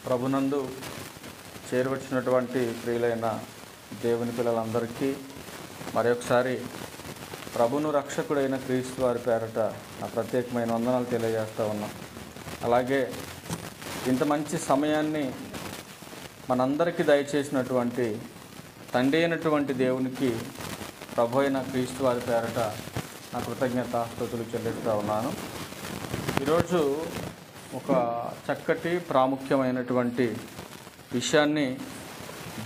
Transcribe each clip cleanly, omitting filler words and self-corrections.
ప్రభునందు చేరువచ్చినటువంటి ప్రియులైన దేవుని పిల్లలందరికీ మరొకసారి ప్రభును రక్షకుడైన క్రీస్తు వారి పేరట ఆ ప్రత్యేకమైన వందనాలు తెలియజేస్తూ ఉన్నాం. అలాగే ఇంత మంచి సమయాన్ని మనందరికీ దయచేసినటువంటి తండ్రి అయినటువంటి దేవునికి ప్రభు అయిన క్రీస్తు వారి పేరట నా కృతజ్ఞతాస్తుతులు చెల్లిస్తూ ఉన్నాను. ఈరోజు ఒక చక్కటి ప్రాముఖ్యమైనటువంటి విషయాన్ని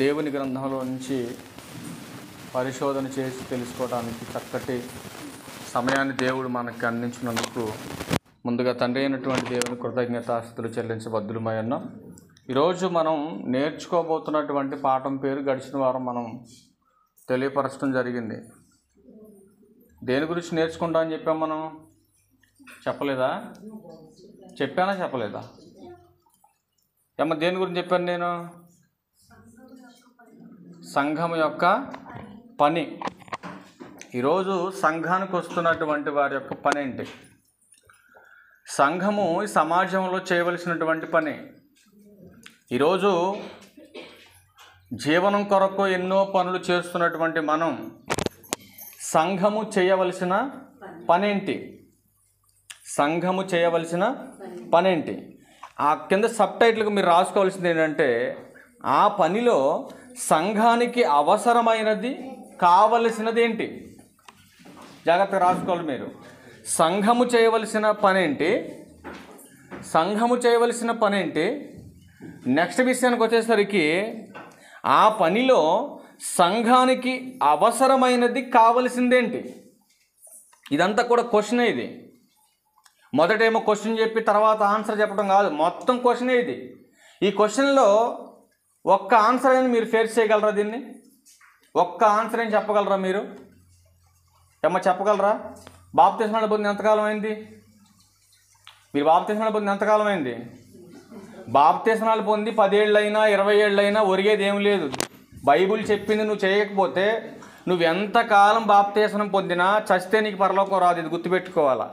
దేవుని గ్రంథంలో నుంచి పరిశోధన చేసి తెలుసుకోవడానికి చక్కటి సమయాన్ని దేవుడు మనకి అందించినందుకు ముందుగా తండ్రి అయినటువంటి దేవుని కృతజ్ఞతాస్తుతులు చెల్లించబద్దులమై ఉన్నాం. ఈరోజు మనం నేర్చుకోబోతున్నటువంటి పాఠం పేరు గడిచిన వారం మనం తెలియపరచడం జరిగింది. దేని గురించి నేర్చుకుంటాం అని చెప్పాం? మనం చెప్పలేదా? చెప్పానా చెప్పలేదా? ఏమన్నా దేని గురించి చెప్పాను నేను? సంఘం యొక్క పని. ఈరోజు సంఘానికి వస్తున్నటువంటి వారి యొక్క పని ఏంటి? సంఘము ఈ సమాజంలో చేయవలసినటువంటి పని. ఈరోజు జీవనం కొరకు ఎన్నో పనులు చేస్తున్నటువంటి మనం సంఘము చేయవలసిన పనేంటి? సంఘము చేయవలసిన పనేంటి? ఆ కింద సబ్ టైటిల్కి మీరు రాసుకోవాల్సింది ఏంటంటే, ఆ పనిలో సంఘానికి అవసరమైనది కావలసినది ఏంటి? జాగ్రత్తగా రాసుకోవాలి మీరు. సంఘము చేయవలసిన పనేంటి, సంఘము చేయవలసిన పనేంటి, నెక్స్ట్ విషయానికి వచ్చేసరికి ఆ పనిలో సంఘానికి అవసరమైనది కావలసిందేంటి. ఇదంతా కూడా క్వశ్చనే. ఇది మొదటేమో క్వశ్చన్ చెప్పి తర్వాత ఆన్సర్ చెప్పడం కాదు, మొత్తం క్వశ్చనే ఇది. ఈ క్వశ్చన్లో ఒక్క ఆన్సర్ అయినా మీరు ఫేస్ చేయగలరా? దీన్ని ఒక్క ఆన్సర్ ఏం చెప్పగలరా మీరు? ఏమో చెప్పగలరా? బాప్తిస్మాలు పొందిన ఎంతకాలం అయింది? మీరు బాప్తిస్మాలు పొందిన ఎంతకాలం అయింది? బాప్తిస్మాలు పొంది 10 ఏళ్ళైనా 20 ఏళ్ళైనా ఒరిగేది ఏం లేదు. బైబిల్ చెప్పింది నువ్వు చేయకపోతే నువ్వు ఎంతకాలం బాప్తిస్మం పొందినా చస్తే నీకు పరలోకం రాదు. ఇది గుర్తుపెట్టుకోవాలా.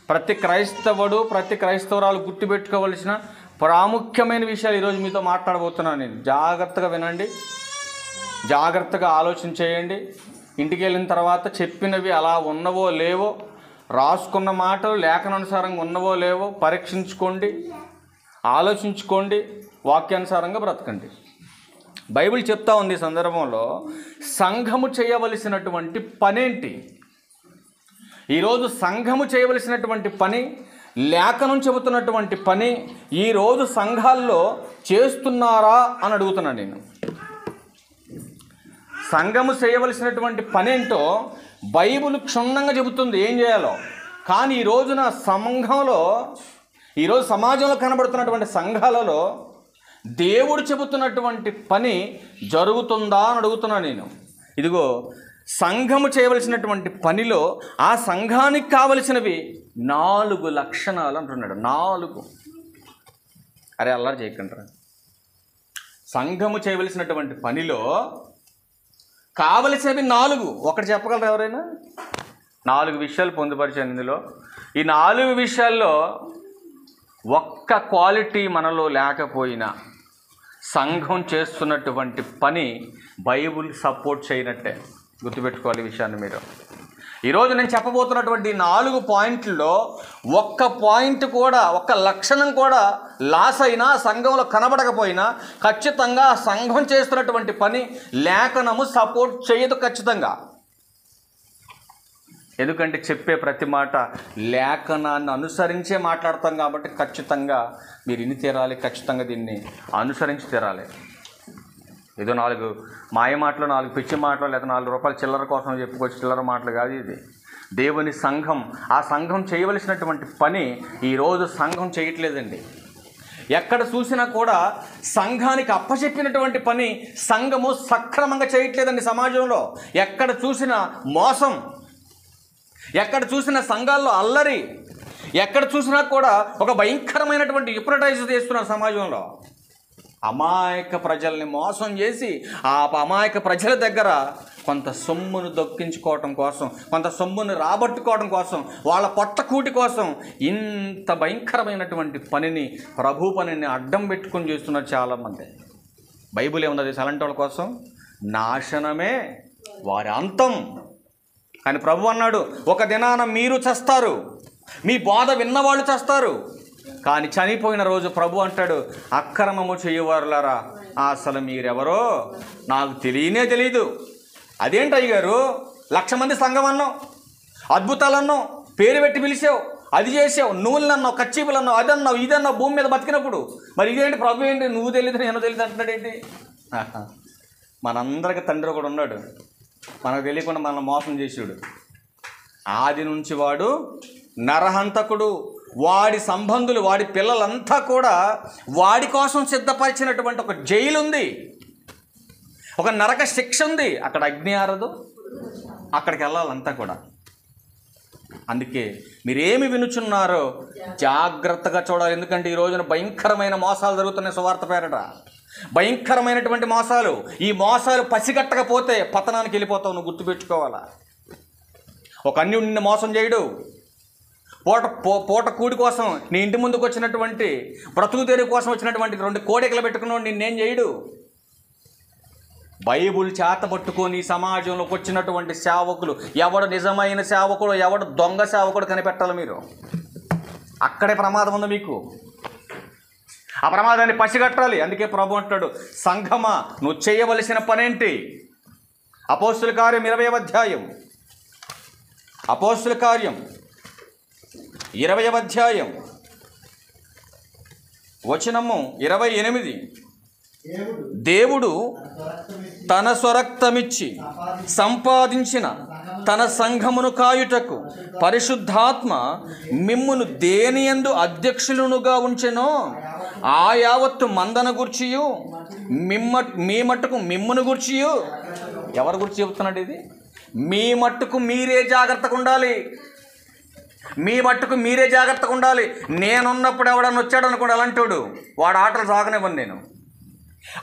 ప్రతి క్రైస్తవుడు, ప్రతి క్రైస్తవురాలు గుర్తుపెట్టుకోవలసిన ప్రాముఖ్యమైన విషయాలు ఈరోజు మీతో మాట్లాడబోతున్నాను నేను. జాగ్రత్తగా వినండి, జాగ్రత్తగా ఆలోచన చేయండి. ఇంటికి వెళ్ళిన తర్వాత చెప్పినవి అలా ఉన్నవో లేవో, రాసుకున్న మాటలు లేఖనానుసారంగా ఉన్నవో లేవో పరీక్షించుకోండి, ఆలోచించుకోండి, వాక్యానుసారంగా బ్రతకండి. బైబిల్ చెప్తా ఉంది ఈ సందర్భంలో సంఘము చేయవలసినటువంటి పనేంటి. ఈరోజు సంఘము చేయవలసినటువంటి పని, లేఖనం చెబుతున్నటువంటి పని ఈరోజు సంఘాల్లో చేస్తున్నారా అని అడుగుతున్నాను నేను. సంఘము చేయవలసినటువంటి పనేంటో బైబిల్ క్షుణ్ణంగా చెబుతుంది ఏం చేయాలో. కానీ ఈ రోజున సంఘంలో, ఈరోజు సమాజంలో కనబడుతున్నటువంటి సంఘాలలో దేవుడు చెబుతున్నటువంటి పని జరుగుతుందా అని అడుగుతున్నాను నేను. ఇదిగో సంఘము చేయవలసినటువంటి పనిలో ఆ సంఘానికి కావలసినవి 4 లక్షణాలు అంటున్నాడు. 4. అరే అల్లరి చేయకండి. సంఘము చేయవలసినటువంటి పనిలో కావలసినవి 4. ఒకటి చెప్పగలరు ఎవరైనా? 4 విషయాలు పొందుపరిచాను ఇందులో. ఈ 4 విషయాల్లో ఒక్క క్వాలిటీ మనలో లేకపోయినా సంఘం చేస్తున్నటువంటి పని బైబిల్ సపోర్ట్ చేయనట్టే. గుర్తుపెట్టుకోవాలి ఈ విషయాన్ని మీరు. ఈరోజు నేను చెప్పబోతున్నటువంటి 4 పాయింట్లలో ఒక్క పాయింట్ కూడా, ఒక్క లక్షణం కూడా లాస్ అయినా, సంఘంలో కనబడకపోయినా ఖచ్చితంగా సంఘం చేస్తున్నటువంటి పని లేఖనము సపోర్ట్ చేయదు ఖచ్చితంగా. ఎందుకంటే చెప్పే ప్రతి మాట లేఖనాన్ని అనుసరించే మాట్లాడతాం కాబట్టి ఖచ్చితంగా మీరు ఇన్ని తీరాలి, ఖచ్చితంగా దీన్ని అనుసరించి తీరాలి. ఏదో 4 మాయ మాటలు, 4 పిచ్చి మాటలు, లేదా 4 రూపాయల చిల్లర కోసం చెప్పుకోవచ్చు. చిల్లర మాటలు కాదు ఇది. దేవుని సంఘం, ఆ సంఘం చేయవలసినటువంటి పని ఈరోజు సంఘం చేయట్లేదండి. ఎక్కడ చూసినా కూడా సంఘానికి అప్పచెప్పినటువంటి పని సంఘము సక్రమంగా చేయట్లేదండి. సమాజంలో ఎక్కడ చూసినా మోసం, ఎక్కడ చూసినా సంఘాల్లో అల్లరి, ఎక్కడ చూసినా కూడా ఒక భయంకరమైనటువంటి హిప్నటైజ్ చేస్తున్నారు సమాజంలో. అమాయక ప్రజల్ని మోసం చేసి ఆ అమాయక ప్రజల దగ్గర కొంత సొమ్మును దొక్కించుకోవటం కోసం, కొంత సొమ్మును రాబట్టుకోవడం కోసం, వాళ్ళ పొట్టకూటి కోసం ఇంత భయంకరమైనటువంటి పనిని, ప్రభు పనిని అడ్డం పెట్టుకొని చేస్తున్నారు చాలామంది. బైబిల్ ఏమున్నది? అలాంటి వాళ్ళ కోసం నాశనమే వారి అంతం. కానీ ప్రభు అన్నాడు, ఒక దినాన మీరు చస్తారు, మీ బోధ విన్నవాళ్ళు చస్తారు. కానీ చనిపోయిన రోజు ప్రభు అంటాడు, అక్రమము చేయవారులారా, అసలు మీరెవరో నాకు తెలియదు. అదేంటి అయ్యగారు, 1,00,000 మంది సంఘం అన్నావు, అద్భుతాలు అన్నావు, పేరు పెట్టి పిలిచావు, అది చేసావు, నూనెలు అన్నావు, కచ్చీపులు అన్నావు, అది అన్నావు, ఇది అన్నావు భూమి మీద బతికినప్పుడు, మరి ఇదేంటి ప్రభు ఏంటి నువ్వు తెలియదు నేను తెలియదు అంటున్నాడు ఏంటి? మనందరికి తండ్రి కూడా ఉన్నాడు, మనకు తెలియకుండా మనల్ని మోసం చేసాడు. ఆది నుంచి వాడు నరహంతకుడు, వాడి సంబంధులు, వాడి పిల్లలంతా కూడా వాడి కోసం సిద్ధపరిచినటువంటి ఒక జైలు ఉంది, ఒక నరక శిక్ష ఉంది. అక్కడ అగ్ని ఆరదు, అక్కడికి వెళ్ళాలంతా కూడా. అందుకే మీరేమి వినుచున్నారో జాగ్రత్తగా చూడాలి. ఎందుకంటే ఈ రోజున భయంకరమైన మోసాలు జరుగుతున్నాయి. సువార్త పేరట భయంకరమైనటువంటి మోసాలు. ఈ మోసాలు పసిగట్టకపోతే పతనానికి వెళ్ళిపోతావు. నువ్వు గుర్తుపెట్టుకోవాలా. ఒక అన్యుడు నిన్ను మోసం చేయడు. పూట కూడి కోసం నీ ఇంటి ముందుకు వచ్చినటువంటి, బ్రతుకు తెరువు కోసం వచ్చినటువంటి 2 కోడికలు పెట్టుకున్నాడు నిన్నేం చేయడు. బైబుల్ చేత పట్టుకొని సమాజంలోకి వచ్చినటువంటి సేవకులు, ఎవడు నిజమైన సేవకుడు, ఎవడు దొంగ సేవకుడు కనిపెట్టాలి మీరు. అక్కడే ప్రమాదం ఉంది మీకు. ఆ ప్రమాదాన్ని పసిగట్టాలి. అందుకే ప్రభు అంటాడు, సంఘమా నువ్వు చేయవలసిన పనేంటి? అపోస్తుల కార్యం 20వ అధ్యాయం, అపోస్తుల కార్యం 20వ అధ్యాయం వచనము 28. దేవుడు తన స్వరక్తమిచ్చి సంపాదించిన తన సంఘమును కాయుటకు పరిశుద్ధాత్మ మిమ్మును దేనియందు అధ్యక్షులునుగా ఉంచెనో ఆ యావత్తు మందన గుర్చియు మీ మట్టుకు మిమ్మును గుర్చియు. ఎవరి గురించి చెబుతున్నాడు ఇది? మీ మట్టుకు మీరే జాగ్రత్తగా ఉండాలి. మీ మట్టుకు మీరే జాగ్రత్తగా ఉండాలి. నేనున్నప్పుడు ఎవడన్నా వచ్చాడు అనుకోండి, అలాంటోడు వాడు ఆటలు సాగనివ్వను నేను.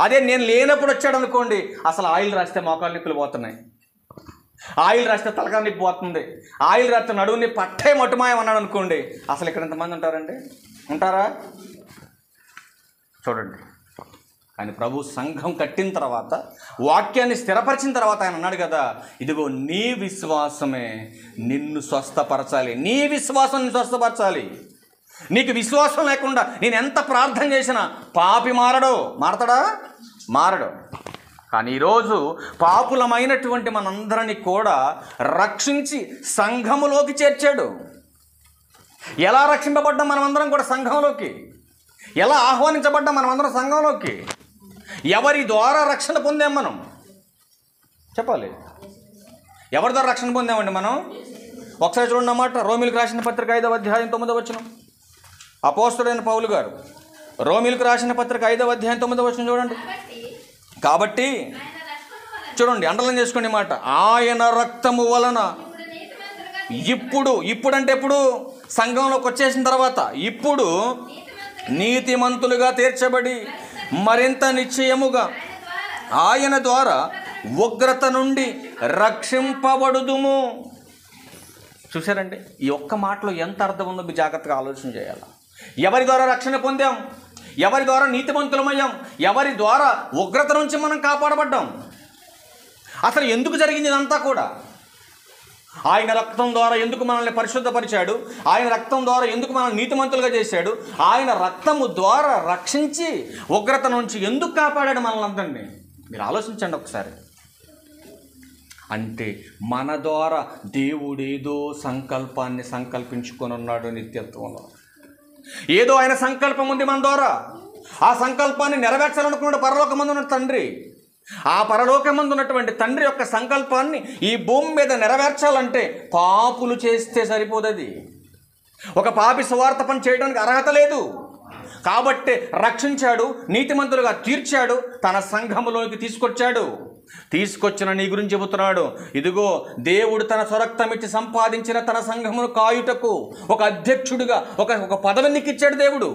అదే నేను లేనప్పుడు వచ్చాడు అనుకోండి, అసలు ఆయిల్ రాస్తే మోకాలు నిప్పులు పోతున్నాయి, ఆయిల్ రాస్తే తలకాయ నిప్పు పోతుంది, ఆయిల్ రాస్తే నడువు నిప్పు పట్టే మటుమాయం అన్నాడు అనుకోండి, అసలు ఇక్కడ ఎంతమంది ఉంటారండి? ఉంటారా? చూడండి. కానీ ప్రభు సంఘం కట్టిన తర్వాత, వాక్యాన్ని స్థిరపరిచిన తర్వాత ఆయన అన్నాడు కదా, ఇదిగో నీ విశ్వాసమే నిన్ను స్వస్థపరచాలి. నీ విశ్వాసం నిన్ను స్వస్థపరచాలి. నీకు విశ్వాసం లేకుండా నేను ఎంత ప్రార్థన చేసినా పాపి మారతాడా? మారడు. కానీ ఈరోజు పాపులమైనటువంటి మనందరినీ కూడా రక్షించి సంఘములోకి చేర్చాడు. ఎలా రక్షింపబడ్డాం మనమందరం కూడా సంఘంలోకి? ఎలా ఆహ్వానించబడ్డాం మనమందరం సంఘంలోకి? ఎవరి ద్వారా రక్షణ పొందాం మనం? చెప్పాలి. ఎవరి ద్వారా రక్షణ పొందామండి మనం? ఒకసారి చూడండి అన్నమాట. రోమిలకు రాసిన పత్రిక 5వ అధ్యాయం 9వ వచనం. అపోస్తలుడైన పౌలు గారు రోమిలకు రాసిన పత్రిక 5వ అధ్యాయం 9వ వచనం చూడండి. కాబట్టి చూడండి, అండర్లైన్ చేసుకోండి మాట. ఆయన రక్తము వలన ఇప్పుడు అంటే ఎప్పుడు? సంఘంలోకి వచ్చేసిన తర్వాత. ఇప్పుడు నీతిమంతులుగా తీర్చబడి మరింత నిశ్చయముగా ఆయన ద్వారా ఉగ్రత నుండి రక్షింపబడుదుము. చూసారండి, ఈ ఒక్క మాటలో ఎంత అర్థం ఉందో మీరు జాగ్రత్తగా ఆలోచన చేయాలి. ఎవరి ద్వారా రక్షణ పొందాం? ఎవరి ద్వారా నీతిమంతులమయ్యాం? ఎవరి ద్వారా ఉగ్రత నుంచి మనం కాపాడబడ్డాం? అసలు ఎందుకు జరిగింది ఇదంతా కూడా? ఆయన రక్తం ద్వారా ఎందుకు మనల్ని పరిశుద్ధపరిచాడు? ఆయన రక్తం ద్వారా ఎందుకు మనల్ని నీతిమంతులుగా చేశాడు? ఆయన రక్తము ద్వారా రక్షించి ఉగ్రత నుంచి ఎందుకు కాపాడాడు మనల్ని అందరినీ? మీరు ఆలోచించండి ఒకసారి. అంటే మన ద్వారా దేవుడేదో సంకల్పాన్ని సంకల్పించుకొని ఉన్నాడు నిత్యత్వంలో. ఏదో ఆయన సంకల్పం ఉంది మన ద్వారా. ఆ సంకల్పాన్ని నెరవేర్చాలనుకున్నాడు పరలోకమందు ఉన్న తండ్రి. ఆ పరలోకమందు ఉన్నటువంటి తండ్రి యొక్క సంకల్పాన్ని ఈ భూమి మీద నెరవేర్చాలంటే పాపులు చేస్తే సరిపోదది. ఒక పాపి సువార్త పని చేయడానికి అర్హత లేదు. కాబట్టి రక్షించాడు, నీతిమంతులుగా తీర్చాడు, తన సంఘములోకి తీసుకొచ్చిన నీ గురించి చెబుతున్నాడు. ఇదిగో దేవుడు తన స్వరక్తమిచ్చి సంపాదించిన తన సంఘమును కాయుటకు ఒక అధ్యక్షుడిగా ఒక పదవిని నీకు ఇచ్చాడు దేవుడు.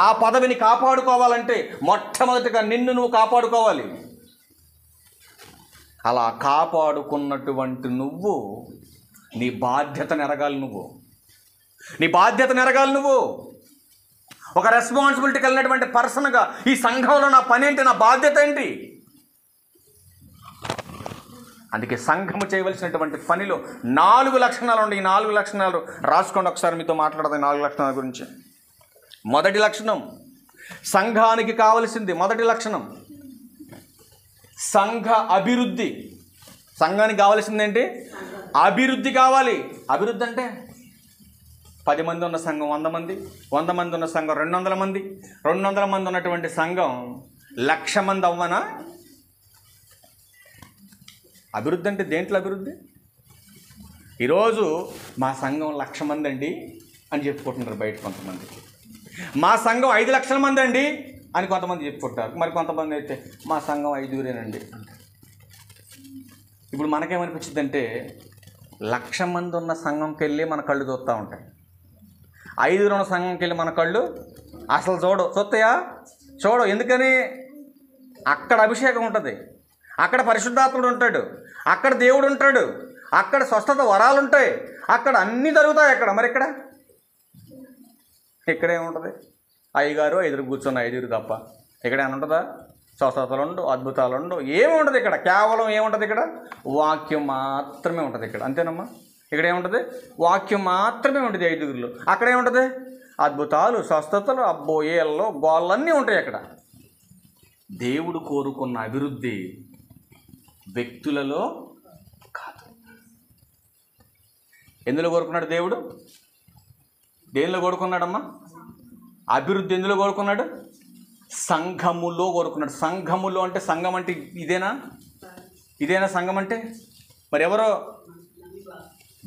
ఆ పదవిని కాపాడుకోవాలంటే మొట్టమొదటిగా నిన్ను నువ్వు కాపాడుకోవాలి. అలా కాపాడుకున్నటువంటి నువ్వు నీ బాధ్యతను ఎరగాలి. నీ బాధ్యతను ఎరగాలి. నువ్వు ఒక రెస్పాన్సిబిలిటీ కలిగినటువంటి పర్సన్గా ఈ సంఘంలో నా పని ఏంటి, నా బాధ్యత ఏంటి? అందుకే సంఘము చేయవలసినటువంటి పనిలో 4 లక్షణాలు ఉన్నాయి. ఈ 4 లక్షణాలు రాసుకోండి. ఒకసారి మీతో మాట్లాడతాను 4 లక్షణాల గురించి. మొదటి లక్షణం, సంఘానికి కావలసింది మొదటి లక్షణం సంఘ అభివృద్ధి. సంఘానికి కావాల్సింది ఏంటి? అభివృద్ధి కావాలి. అభివృద్ధి అంటే 10 మంది ఉన్న సంఘం 100 మంది, 100 మంది ఉన్న సంఘం 200 మంది, 200 మంది ఉన్నటువంటి సంఘం 1,00,000 మంది అవ్వనా? అభివృద్ధి అంటే దేంట్లో అభివృద్ధి? ఈరోజు మా సంఘం 1,00,000 మంది అండి అని చెప్పుకుంటున్నారు బయట కొంతమంది. మా సంఘం 5,00,000 మంది అండి అని కొంతమంది చెప్పుకుంటారు. మరి కొంతమంది అయితే మా సంఘం 5,000 ఇప్పుడు మనకేమనిపించింది అంటే 1,00,000 మంది ఉన్న సంఘంకి వెళ్ళి మన కళ్ళు చూస్తూ ఉంటాయి. 5,000 ఉన్న సంఘంకి వెళ్ళి మన కళ్ళు అసలు చూస్తాయా? చూడవు. ఎందుకని? అక్కడ అభిషేకం ఉంటుంది, అక్కడ పరిశుద్ధాత్ముడు ఉంటాడు, అక్కడ దేవుడు ఉంటాడు, అక్కడ స్వస్థత వరాలు ఉంటాయి, అక్కడ అన్నీ జరుగుతాయి. అక్కడ మరి ఇక్కడేముంటుంది? అయ్యగారు 5 కూర్చున్న 5 తప్ప ఇక్కడ ఏమైనా ఉంటుందా? స్వస్థతలు ఉండవు, అద్భుతాలు ఉండవు, ఏమి ఉంటుంది ఇక్కడ. కేవలం ఏముంటుంది ఇక్కడ? వాక్యం మాత్రమే ఉంటుంది ఇక్కడ. అంతేనమ్మా? ఇక్కడ ఏముంటుంది? వాక్యం మాత్రమే ఉంటుంది 5. అక్కడ ఏముంటుంది? అద్భుతాలు, స్వస్థతలు, అబ్బోయేళ్ళు, గోళ్ళన్నీ ఉంటాయి అక్కడ. దేవుడు కోరుకున్న అభివృద్ధి వ్యక్తులలో కాదు. ఎందులో కోరుకున్నాడు దేవుడు? దేనిలో కోరుకున్నాడమ్మా? అభివృద్ధి ఎందులో కోరుకున్నాడు? సంఘములో కోరుకున్నాడు. సంఘములో అంటే సంఘం అంటే ఇదేనా సంఘం అంటే? మరి ఎవరో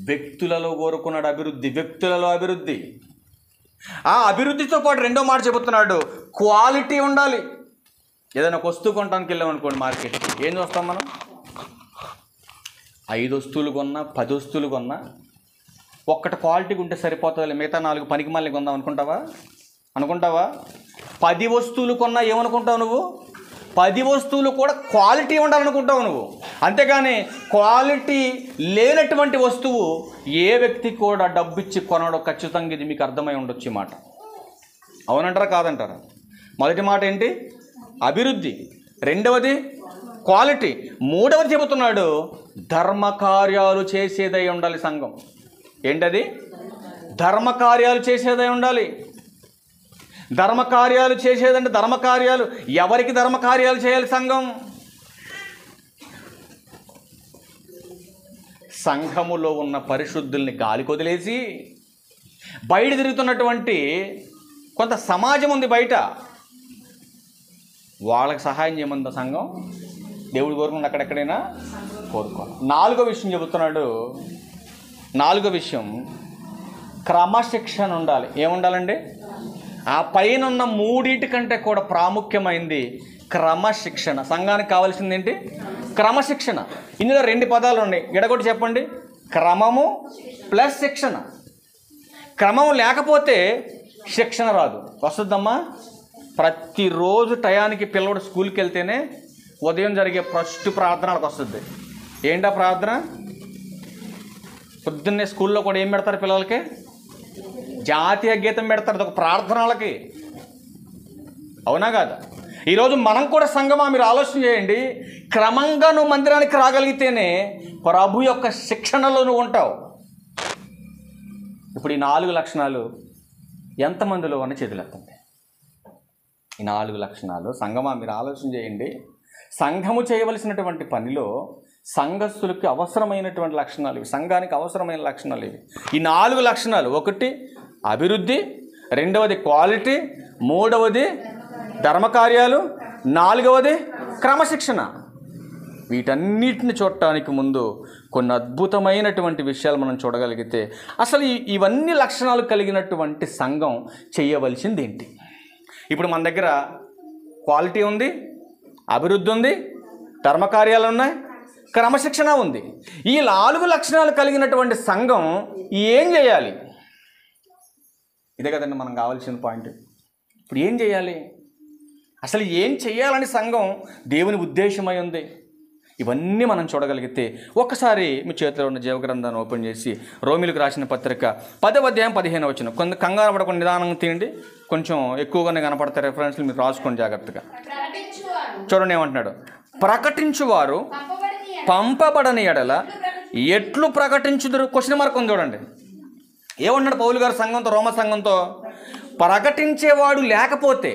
వ్యక్తులలో కోరుకున్నాడు అభివృద్ధి. వ్యక్తులలో అభివృద్ధి. ఆ అభివృద్ధితో పాటు రెండో మాట చెబుతున్నాడు, క్వాలిటీ ఉండాలి. ఏదైనా ఒక వస్తువు కొనడానికి వెళ్ళామనుకోండి మార్కెట్, ఏం చూస్తాం మనం? 5 వస్తువులు కొన్నా 10 వస్తువులు కొన్నా ఒక్కటి క్వాలిటీగా ఉంటే సరిపోతుంది, మిగతా 4 పనికి మళ్ళీ కొందాం అనుకుంటావా? 10 వస్తువులు కొన్నా ఏమనుకుంటావు నువ్వు? 10 వస్తువులు కూడా క్వాలిటీ ఉండాలనుకుంటావు నువ్వు. అంతేగాని క్వాలిటీ లేనటువంటి వస్తువు ఏ వ్యక్తి కూడా డబ్బిచ్చి కొనడం ఖచ్చితంగా. ఇది మీకు అర్థమై ఉండొచ్చు ఈ మాట. అవునంటారా కాదంటారా? మొదటి మాట ఏంటి? అభివృద్ధి. రెండవది క్వాలిటీ. మూడవది చెబుతున్నాడు, ధర్మకార్యాలు చేసేదై ఉండాలి సంఘం. ఏంటది? ధర్మకార్యాలు చేసేదై ఉండాలి. ధర్మకార్యాలు చేసేదంటే ధర్మకార్యాలు ఎవరికి ధర్మకార్యాలు చేయాలి సంఘం? సంఘములో ఉన్న పరిశుద్ధుల్ని గాలి కొదిలేసి బయట తిరుగుతున్నటువంటి కొంత సమాజం ఉంది బయట, వాళ్ళకి సహాయం చేయమంది సంఘం. దేవుడు కోరుకున్న అక్కడెక్కడైనా కోరుకోవాలి. 4వ విషయం చెబుతున్నాడు. 4వ విషయం క్రమశిక్షణ ఉండాలి. ఏముండాలండి? ఆ పైన ఉన్న 3 కంటే కూడా ప్రాముఖ్యమైంది క్రమశిక్షణ. సంఘానికి కావాల్సింది ఏంటి? క్రమశిక్షణ. ఇందులో 2 పదాలు ఉన్నాయి, ఎడగొట్టి చెప్పండి. క్రమము ప్లస్ శిక్షణ. క్రమం లేకపోతే శిక్షణ రాదు. వస్తుందమ్మా? ప్రతిరోజు టయానికి పిల్లవాడు స్కూల్కి వెళ్తేనే ఉదయం జరిగే ఫస్ట్ ప్రార్థనలకు వస్తుంది. ఏంటా ప్రార్థన? పొద్దున్నే స్కూల్లో కూడా ఏం పెడతారు పిల్లలకి? జాతీయ గీతం పెడతారు. అదొక ప్రార్థనలకి. అవునా కాదా? ఈరోజు మనం కూడా సంఘమా? మీరు ఆలోచన చేయండి. క్రమంగా నువ్వు మందిరానికి రాగలిగితేనే ప్రభు యొక్క శిక్షణలో నువ్వు ఉంటావు. ఇప్పుడు ఈ 4 లక్షణాలు ఎంతమందిలో అని చేతులెత్తండి. ఈ 4 లక్షణాలు సంఘమా? మీరు ఆలోచన చేయండి. సంఘము చేయవలసినటువంటి పనిలో సంఘస్థులకి అవసరమైనటువంటి లక్షణాలు ఇవి. సంఘానికి అవసరమైన లక్షణాలు ఇవి. ఈ 4 లక్షణాలు, ఒకటి అభివృద్ధి, రెండవది క్వాలిటీ, మూడవది ధర్మకార్యాలు, 4వది క్రమశిక్షణ. వీటన్నిటిని చూడటానికి ముందు కొన్ని అద్భుతమైనటువంటి విషయాలు మనం చూడగలిగితే అసలు ఇవన్నీ లక్షణాలు కలిగినటువంటి సంఘం చేయవలసింది ఏంటి? ఇప్పుడు మన దగ్గర క్వాలిటీ ఉంది, అభివృద్ధి ఉంది, ధర్మకార్యాలు ఉన్నాయి, క్రమశిక్షణ ఉంది. ఈ 4 లక్షణాలు కలిగినటువంటి సంఘం ఏం చేయాలి? ఇదే కదండి మనం కావాల్సిన పాయింట్. ఇప్పుడు ఏం చేయాలి? అసలు ఏం చేయాలని సంఘం దేవుని ఉద్దేశమై ఉంది? ఇవన్నీ మనం చూడగలిగితే ఒక్కసారి మీ చేతిలో ఉన్న జీవగ్రంథాన్ని ఓపెన్ చేసి రోమిలకు రాసిన పత్రిక 10వ అధ్యాయం 15వ వచనం. కొంత కంగారు పడకుండా నిదానంగా తీయండి, కొంచెం ఎక్కువగానే కనపడతాయి రెఫరెన్స్లు, మీరు రాసుకోండి జాగ్రత్తగా. చూడండి ఏమంటున్నాడు, ప్రకటించువారు పంపబడని ఎడల ఎట్లు ప్రకటించుదురు? క్వశ్చన్ మార్క్ ఉంది చూడండి. ఏమన్నాడు పౌలు గారు సంఘంతో, రోమ సంఘంతో? ప్రకటించేవాడు లేకపోతే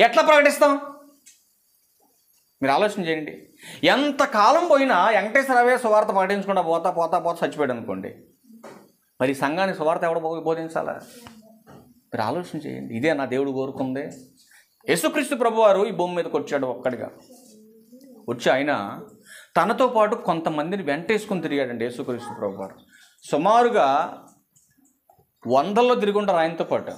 ఎట్లా ప్రకటిస్తాం? మీరు ఆలోచన చేయండి. ఎంతకాలం పోయినా వెంకటేశ్వరవే సువార్త ప్రకటించకుండా పోతా పోతా పోతా చచ్చిపోయాడు అనుకోండి, మరి సంఘానికి సువార్త ఎవడ బోధించాలా? మీరు ఆలోచన చేయండి. ఇదే నా దేవుడు కోరుకుందే. యేసుక్రీస్తు ప్రభువారు ఈ భూమి మీదకి వచ్చాడు ఒక్కడిగా. వచ్చి ఆయన తనతో పాటు కొంతమందిని వెంటేసుకుని తిరిగాడండి యేసుక్రీస్తు ప్రభువారు. సుమారుగా 100ల్లో తిరుగుంటారు ఆయనతో పాటు.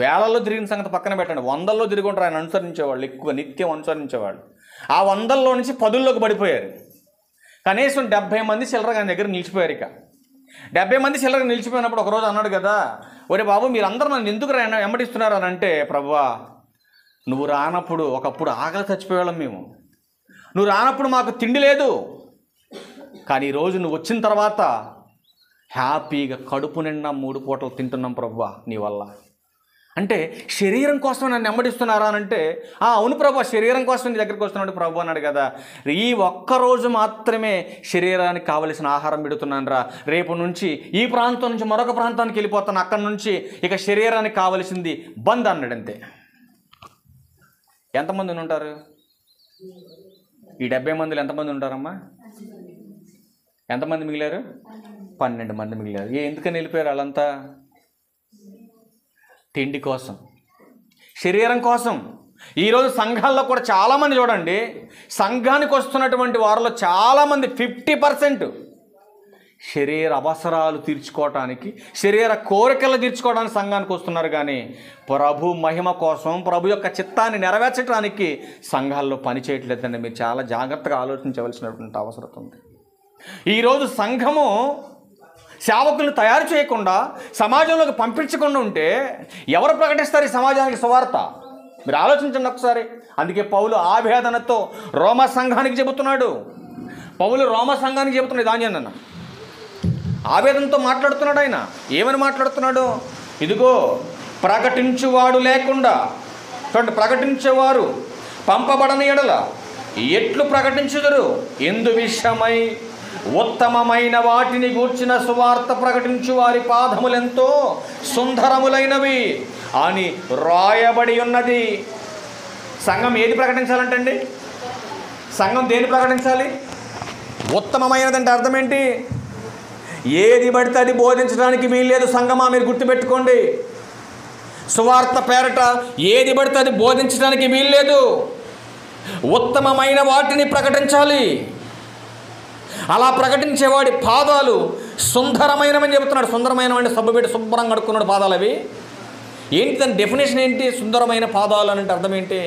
వేలల్లో తిరిగిన సంగతి పక్కన పెట్టండి, 100ల్లో తిరుగుంటారు ఆయన అనుసరించేవాళ్ళు, ఎక్కువ నిత్యం అనుసరించేవాళ్ళు. ఆ 100ల్లో నుంచి 10ల్లోకి పడిపోయారు. కనీసం 70 మంది చిల్లరగా ఆయన దగ్గర నిలిచిపోయారు. ఇక 70 మంది చిల్లరగా నిలిచిపోయినప్పుడు ఒకరోజు అన్నాడు కదా, ఒరే బాబు మీరందరూ నన్ను ఎందుకు వెంబడిస్తున్నారు అని అంటే, ప్రభువా నువ్వు రానప్పుడు ఒకప్పుడు ఆకలి చచ్చిపోయేవాళ్ళం మేము, నువ్వు రానప్పుడు మాకు తిండి లేదు, కానీ ఈరోజు నువ్వు వచ్చిన తర్వాత హ్యాపీగా కడుపు నిండా 3 పూటలు తింటున్నాం ప్రభువా నీ వల్ల. అంటే శరీరం కోసం నన్ను వెంబడిస్తున్నారా అని అంటే, అవును ప్రభు, శరీరం కోసం నీ దగ్గరికి వస్తున్నాడు ప్రభు అన్నాడు కదా. ఈ ఒక్కరోజు మాత్రమే శరీరానికి కావలసిన ఆహారం పెడుతున్నాను రా, రేపు నుంచి ఈ ప్రాంతం నుంచి మరొక ప్రాంతానికి వెళ్ళిపోతాను, అక్కడి నుంచి ఇక శరీరానికి కావలసింది బంద్ అన్నాడు. అంతే. ఎంతమంది ఉంటారు ఈ 70 మందిలో? ఎంతమంది ఉంటారమ్మా? ఎంతమంది మిగిలారు? 12 మంది మిగిలారు. ఎందుకని వెళ్ళిపోయారు వాళ్ళంతా? తిండి కోసం, శరీరం కోసం. ఈరోజు సంఘాల్లో కూడా చాలామంది చూడండి, సంఘానికి వస్తున్నటువంటి వారిలో చాలామంది 50% శరీర అవసరాలు తీర్చుకోవటానికి, శరీర కోరికలు తీర్చుకోవడానికి సంఘానికి వస్తున్నారు, కానీ ప్రభు మహిమ కోసం, ప్రభు యొక్క చిత్తాన్ని నెరవేర్చడానికి సంఘాల్లో పని చేయట్లేదండి. మీరు చాలా జాగ్రత్తగా ఆలోచించవలసినటువంటి అవసరం ఉంది. ఈరోజు సంఘము సేవకులను తయారు చేయకుండా, సమాజంలోకి పంపించకుండా ఉంటే ఎవరు ప్రకటిస్తారు ఈ సమాజానికి సువార్త? మీరు ఆలోచించండి ఒకసారి. అందుకే పౌలు ఆవేదనతో రోమ సంఘానికి చెబుతున్నాడు. పౌలు రోమ సంఘానికి చెబుతున్నాడు. దాని ఆవేదనతో మాట్లాడుతున్నాడు. ఆయన ఏమని మాట్లాడుతున్నాడు? ఇదిగో ప్రకటించువాడు లేకుండా, చూడండి, ప్రకటించేవారు పంపబడని ఎడల ఎట్లు ప్రకటించుదురు? ఎందు విషయమై ఉత్తమమైన వాటిని గూర్చిన సువార్త ప్రకటించు వారి పాదములెంతో సుందరములైనవి అని రాయబడి ఉన్నది. సంఘం ఏది ప్రకటించాలంటండి? సంఘం దేని ప్రకటించాలి? ఉత్తమమైనదంటే అర్థం ఏంటి? ఏది పడితే అది బోధించడానికి వీల్లేదు సంఘమా, మీరు గుర్తుపెట్టుకోండి. సువార్త పేరట ఏది పడితే అది బోధించడానికి వీల్లేదు. ఉత్తమమైన వాటిని ప్రకటించాలి. అలా ప్రకటించేవాడి పాదాలు సుందరమైనవని చెబుతున్నాడు. సుందరమైనవంటే సబ్బు పెట్టి శుభ్రంగా కడుక్కున్నాడు పాదాలు. అవి ఏంటి? దాని డెఫినేషన్ ఏంటి? సుందరమైన పాదాలు అని అంటే అర్థం ఏంటి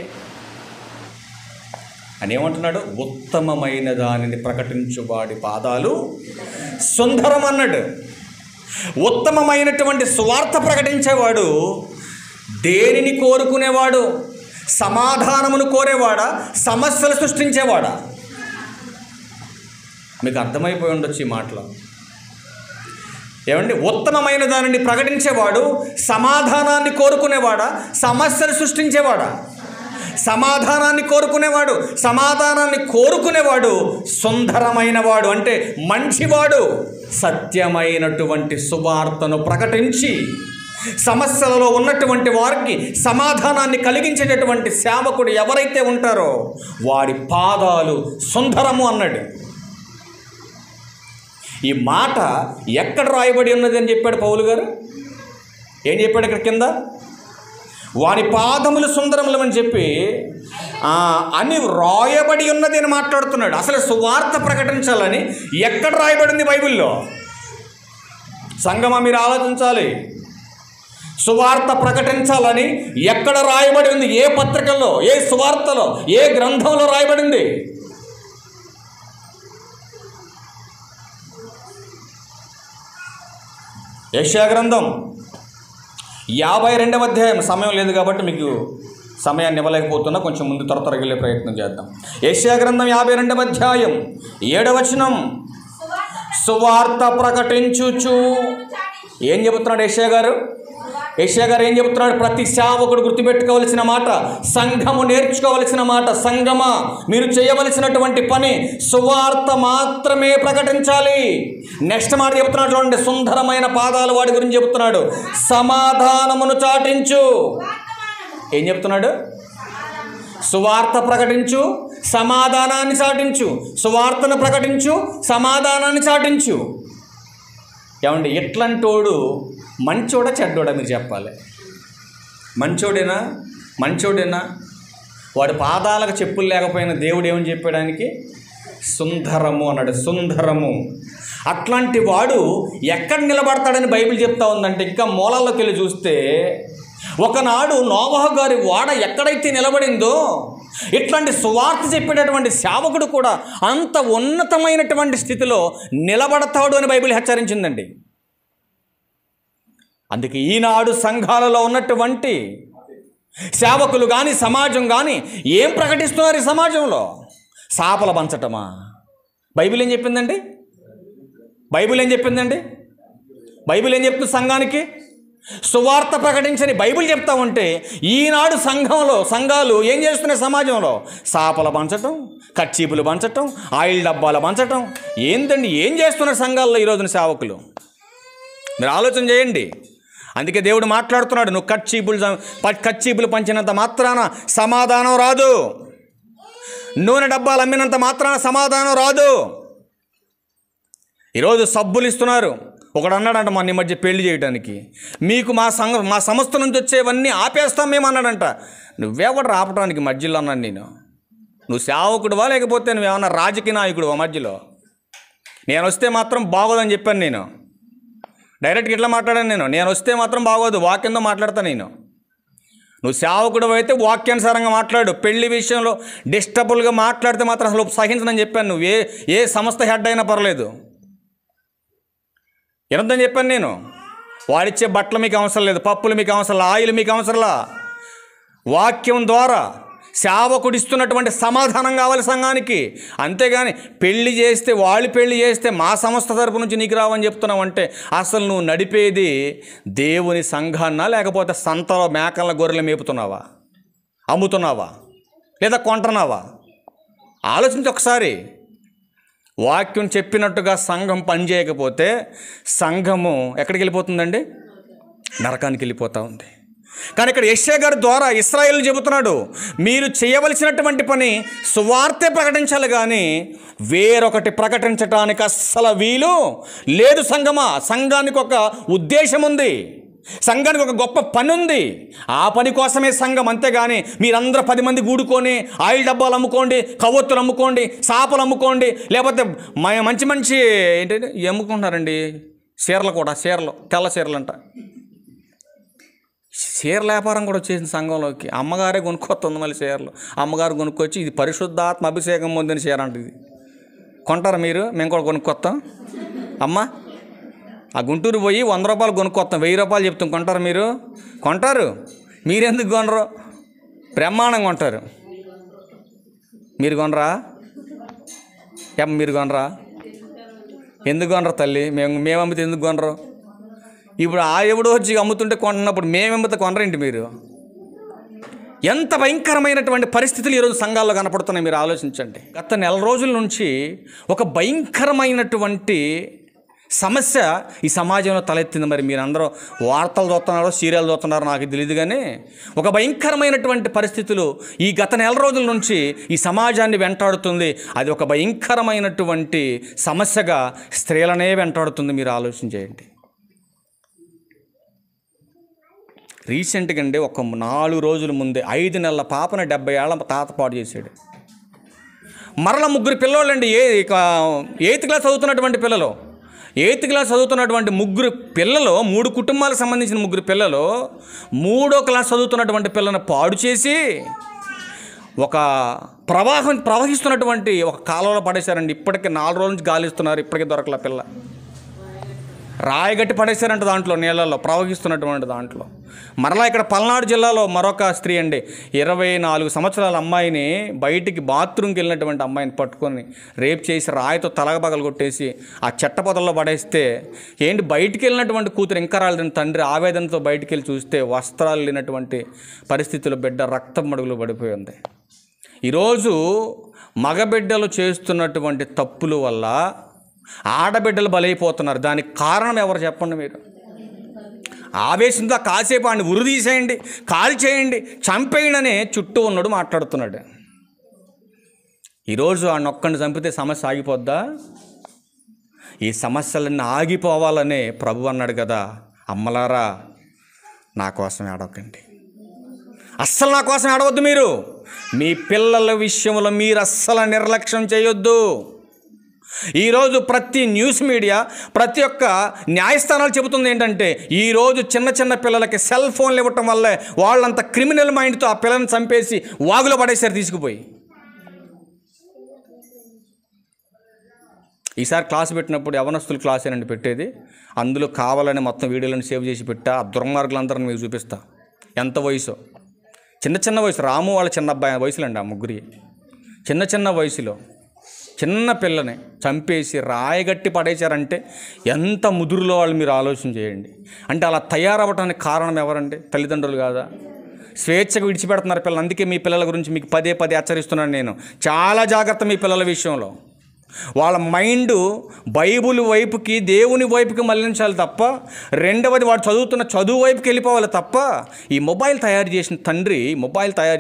అని ఏమంటున్నాడు? ఉత్తమమైన దానిని ప్రకటించువాడి పాదాలు సుందరం అన్నాడు. ఉత్తమమైనటువంటి సువార్త ప్రకటించేవాడు దేనిని కోరుకునేవాడు? సమాధానమును కోరేవాడా, సమస్యలు సృష్టించేవాడా? మీకు అర్థమైపోయి ఉండొచ్చు ఈ మాటలో. ఏమండి? ఉత్తమమైన దానిని ప్రకటించేవాడు సమాధానాన్ని కోరుకునేవాడా, సమస్యలు సృష్టించేవాడా? సమాధానాన్ని కోరుకునేవాడు. సమాధానాన్ని కోరుకునేవాడు సుందరమైన వాడు, అంటే మంచివాడు. సత్యమైనటువంటి సువార్తను ప్రకటించి సమస్యలలో ఉన్నటువంటి వారికి సమాధానాన్ని కలిగించేటటువంటి సేవకుడు ఎవరైతే ఉంటారో వాడి పాదాలు సుందరము అన్నాడు. ఈ మాట ఎక్కడ రాయబడి ఉన్నది అని చెప్పాడు పౌలు గారు? ఏం చెప్పాడు ఇక్కడ కింద? వాని పాదములు సుందరములు అని చెప్పి అని రాయబడి ఉన్నది అని మాట్లాడుతున్నాడు. అసలు సువార్త ప్రకటించాలని ఎక్కడ రాయబడి ఉంది బైబిల్లో? సంగమా, మీరు ఆలోచించాలి. సువార్త ప్రకటించాలని ఎక్కడ రాయబడి ఉంది? ఏ పత్రికల్లో, ఏ సువార్తలో, ఏ గ్రంథంలో రాయబడింది? యెషయా గ్రంథం 52వ అధ్యాయం. సమయం లేదు కాబట్టి మీకు సమయాన్ని ఇవ్వలేకపోతున్నా, కొంచెం ముందు త్వరగా వెళ్ళే ప్రయత్నం చేద్దాం. యెషయా గ్రంథం 52వ అధ్యాయం 7వ వచనం. సువార్త ప్రకటించుచు ఏం చెబుతున్నాడు యెషయా గారు? యెషయా గారు ఏం చెబుతున్నాడు? ప్రతి సేవకుడు గుర్తుపెట్టుకోవలసిన మాట, సంఘము నేర్చుకోవలసిన మాట, సంఘమా మీరు చేయవలసినటువంటి పని సువార్త మాత్రమే ప్రకటించాలి. నెక్స్ట్ మాట చెబుతున్నాడు చూడండి, సుందరమైన పాదాలు వాడి గురించి చెబుతున్నాడు. సమాధానమును చాటించు. ఏం చెప్తున్నాడు? సువార్త ప్రకటించు, సమాధానాన్ని చాటించు. సువార్తను ప్రకటించు, సమాధానాన్ని చాటించు. ఏమండి, ఎట్లాంటోడు మంచోడా చెడ్డోడా మీరు చెప్పాలి? మంచోడేనా? మంచోడేనా? వాడి పాదాలకు చెప్పులు లేకపోయినా దేవుడు ఏమని చెప్పడానికి? సుందరము అన్నాడు. సుందరము. అట్లాంటి వాడు ఎక్కడ నిలబడతాడని బైబిల్ చెప్తా ఉందంటే, ఇంకా మూలాల్లోకి వెళ్ళి చూస్తే ఒకనాడు నోవహు గారి ఓడ ఎక్కడైతే నిలబడిందో, ఇట్లాంటి సువార్త చెప్పేటటువంటి సేవకుడు కూడా అంత ఉన్నతమైనటువంటి స్థితిలో నిలబడతాడు అని బైబిల్ హెచ్చరించిందండి. అందుకే ఈనాడు సంఘాలలో ఉన్నటువంటి సేవకులు కానీ సమాజం కానీ ఏం ప్రకటిస్తున్నారు? ఈ సమాజంలో సాపల పంచటమా? బైబిల్ ఏం చెప్పిందండి? బైబిల్ ఏం చెప్పిందండి? బైబిల్ ఏం చెప్తుంది సంఘానికి? సువార్త ప్రకటించని బైబిల్ చెప్తా ఉంటే ఈనాడు సంఘాలు ఏం చేస్తున్నాయి? సమాజంలో సాపలు పంచటం, కర్చీపులు పంచటం, ఆయిల్ డబ్బాలు పంచటం. ఏందండి ఏం చేస్తున్నారు సంఘాల్లో ఈరోజున సేవకులు? మీరు ఆలోచన చేయండి. అందుకే దేవుడు మాట్లాడుతున్నాడు, నువ్వు కర్చీపులు పంచినంత మాత్రాన సమాధానం రాదు, నూనె డబ్బాలు అమ్మినంత మాత్రాన సమాధానం రాదు. ఈరోజు సబ్బులు ఇస్తున్నారు. ఒకడు అన్నాడంట మన ఈ మధ్య పెళ్లి చేయడానికి, మీకు మా సంస్థ నుంచి వచ్చేవన్నీ ఆపేస్తాం మేము అన్నాడంట. నువ్వెవడు రాపడానికి మధ్యలో అన్నాను నేను? నువ్వు సేవకుడువా లేకపోతే నువ్వేమన్నా రాజకీయ నాయకుడువా మధ్యలో? నేను వస్తే మాత్రం బాగోదని చెప్పాను నేను. డైరెక్ట్గా ఇట్లా మాట్లాడాను నేను వస్తే మాత్రం బాగోదు, వాక్యంతో మాట్లాడతాను నేను. నువ్వు సేవకుడు అయితే వాక్యానుసారంగా మాట్లాడు. పెళ్లి విషయంలో డిస్టర్బుల్గా మాట్లాడితే మాత్రం అసలు సహించనని చెప్పాను. నువ్వు ఏ సంస్థ హెడ్ అయినా పర్లేదు, వినొద్దని చెప్పాను నేను. వాడిచ్చే బట్టలు మీకు అవసరం లేదు, పప్పులు మీకు అవసరం, ఆయిల్ మీకు అవసరంలా. వాక్యం ద్వారా సేవకుడు ఇస్తున్నటువంటి సమాధానం కావాలి సంఘానికి. అంతేగాని వాళ్ళు పెళ్లి చేస్తే మా సంస్థ తరపు నుంచి నీకు రావని చెప్తున్నావు అంటే అసలు నువ్వు నడిపేది దేవుని సంఘాన్నా లేకపోతే సంతలో మేకల గొర్రెలు మేపుతున్నావా, అమ్ముతున్నావా, లేదా కొంటున్నావా? ఆలోచించి ఒకసారి. వాక్యం చెప్పినట్టుగా సంఘం పనిచేయకపోతే సంఘము ఎక్కడికి వెళ్ళిపోతుందండి? నరకానికి వెళ్ళిపోతూ ఉంది. కానీ ఇక్కడ యెషయా గారి ద్వారా ఇశ్రాయేలు చెబుతున్నాడు, మీరు చేయవలసినటువంటి పని సువార్తే ప్రకటించాలి, కానీ వేరొకటి ప్రకటించడానికి అస్సలు వీలు లేదు. సంఘానికి ఒక ఉద్దేశం ఉంది, సంఘానికి ఒక గొప్ప పని ఉంది. ఆ పని కోసమే సంఘం. అంతేగాని మీరందరూ 10 మంది కూడుకొని ఆయిల్ డబ్బాలు అమ్ముకోండి, కవ్వొత్తులు అమ్ముకోండి, చేపలు అమ్ముకోండి, లేకపోతే మంచి ఏంటంటే అమ్ముకుంటున్నారండి. చీరలు కూడా, తెల్ల చీరలు అంట. చీరల వ్యాపారం కూడా వచ్చేసింది సంఘంలోకి. అమ్మగారే కొనుక్కొస్తుంది మళ్ళీ చీరలు. అమ్మగారు కొనుక్కొచ్చి ఇది పరిశుద్ధాత్మ అభిషేకం పొందిన చీర అంటే ఇది కొంటారా మీరు? మేము కూడా కొనుక్కొస్తాం. అమ్మ ఆ గుంటూరు పోయి 100 రూపాయలు కొనుక్కొస్తాం, 1000 రూపాయలు చెప్తాం. కొంటారు మీరు? కొంటారు. మీరెందుకు కొనరు? బ్రహ్మాండంగా కొంటారు. మీరు కొనరా? మీరు కొనరా? ఎందుకు కొనరు తల్లి? మేము అమ్మితే ఎందుకు కొనరు? ఇప్పుడు ఎవడో వచ్చి అమ్ముతుంటే కొంటున్నప్పుడు మేమేమితే కొనరేంటి మీరు? ఎంత భయంకరమైనటువంటి పరిస్థితులు ఈరోజు సంఘాల్లో కనపడుతున్నాయి మీరు ఆలోచించండి. గత నెల రోజుల నుంచి ఒక భయంకరమైనటువంటి సమస్య ఈ సమాజంలో తలెత్తింది. మరి మీరందరూ వార్తలు చూస్తున్నారో సీరియల్ చూస్తున్నారో నాకు తెలియదు, కానీ ఒక భయంకరమైనటువంటి పరిస్థితులు ఈ గత నెల రోజుల నుంచి ఈ సమాజాన్ని వెంటాడుతుంది. అది ఒక భయంకరమైనటువంటి సమస్యగా స్త్రీలనే వెంటాడుతుంది. మీరు ఆలోచించేయండి. రీసెంట్గా అండి ఒక 4 రోజుల ముందే 5 నెలల పాపను 70 ఏళ్ల తాత పాడు చేశాడు. మరలా 3 పిల్లలండి, 8th క్లాస్ చదువుతున్నటువంటి పిల్లలు, 8th క్లాస్ చదువుతున్నటువంటి 3 పిల్లలు, 3 కుటుంబాలకు సంబంధించిన 3 పిల్లలు 3వ క్లాస్ చదువుతున్నటువంటి పిల్లను పాడు చేసి ఒక ప్రవహిస్తున్నటువంటి ఒక కాలువలో పడేశారండి. ఇప్పటికే 4 రోజుల నుంచి గాలిస్తున్నారు, ఇప్పటికీ దొరకల పిల్ల. రాయగట్టి పడేశారంట దాంట్లో, నీళ్ళల్లో ప్రవహిస్తున్నటువంటి దాంట్లో. మరలా ఇక్కడ పల్నాడు జిల్లాలో మరొక స్త్రీ అండి, 24 సంవత్సరాల అమ్మాయిని, బయటికి బాత్రూమ్కి వెళ్ళినటువంటి అమ్మాయిని పట్టుకొని రేప్ చేసి రాయితో తలగబగలు కొట్టేసి ఆ చెట్ట పొదల్లో పడేస్తే, ఏంటి బయటికి వెళ్ళినటువంటి కూతురు ఇంకా రాలేదని తండ్రి ఆవేదనతో బయటికి వెళ్ళి చూస్తే వస్త్రాలు లేనటువంటి పరిస్థితుల్లో బిడ్డ రక్తం మడుగులు పడిపోయి ఉంది. ఈరోజు మగబిడ్డలు చేస్తున్నటువంటి తప్పుల వల్ల ఆడబిడ్డలు బలైపోతున్నారు. దానికి కారణం ఎవరు చెప్పండి మీరు? ఆవేశంతో కాసేపు ఆడిని ఉరి తీసేయండి, కాల్ చేయండి, చంపేయండి అని చుట్టూ ఉన్నాడు మాట్లాడుతున్నాడు. ఈరోజు ఆ నొక్కడిని చంపితే సమస్య ఆగిపోద్దా? ఈ సమస్యలన్నీ ఆగిపోవాలనే ప్రభు అన్నాడు కదా, అమ్మలారా నా కోసం ఏడవకండి, అస్సలు నా కోసం ఏడవద్దు. మీరు మీ పిల్లల విషయంలో మీరు అస్సలు నిర్లక్ష్యం చేయొద్దు. ఈరోజు ప్రతి న్యూస్ మీడియా, ప్రతి ఒక్క న్యాయస్థానాలు చెబుతుంది ఏంటంటే, ఈరోజు చిన్న చిన్న పిల్లలకి సెల్ ఫోన్లు ఇవ్వటం వల్లే వాళ్ళంత క్రిమినల్ మైండ్తో ఆ పిల్లల్ని చంపేసి వాగులో పడేసారు తీసుకుపోయి. ఈసారి క్లాస్ పెట్టినప్పుడు యవనస్తులు క్లాస్ ఏనండి పెట్టేది, అందులో కావాలని మొత్తం వీడియోలను సేవ్ చేసి పెట్టా. ఆ దుర్మార్గులందరిని మీకు చూపిస్తా. ఎంత వయసు, చిన్న చిన్న వయసు. రాము వాళ్ళ చిన్న అబ్బాయి వయసులండి, ఆ ముగ్గురి చిన్న చిన్న వయసులో చిన్న పిల్లని చంపేసి రాయగట్టి పడేశారంటే ఎంత ముదురులో వాళ్ళు మీరు ఆలోచన చేయండి. అంటే అలా తయారవ్వడానికి కారణం ఎవరండి? తల్లిదండ్రులు కాదా? స్వేచ్ఛగా విడిచిపెడుతున్నారు పిల్లలు. అందుకే మీ పిల్లల గురించి మీకు పదే పదే హెచ్చరిస్తున్నాను నేను, చాలా జాగ్రత్త మీ పిల్లల విషయంలో. వాళ్ళ మైండ్ బైబుల్ వైపుకి, దేవుని వైపుకి మళ్ళించాలి తప్ప, రెండవది వాడు చదువుతున్న చదువు వైపుకి వెళ్ళిపోవాలి తప్ప, ఈ మొబైల్ తయారు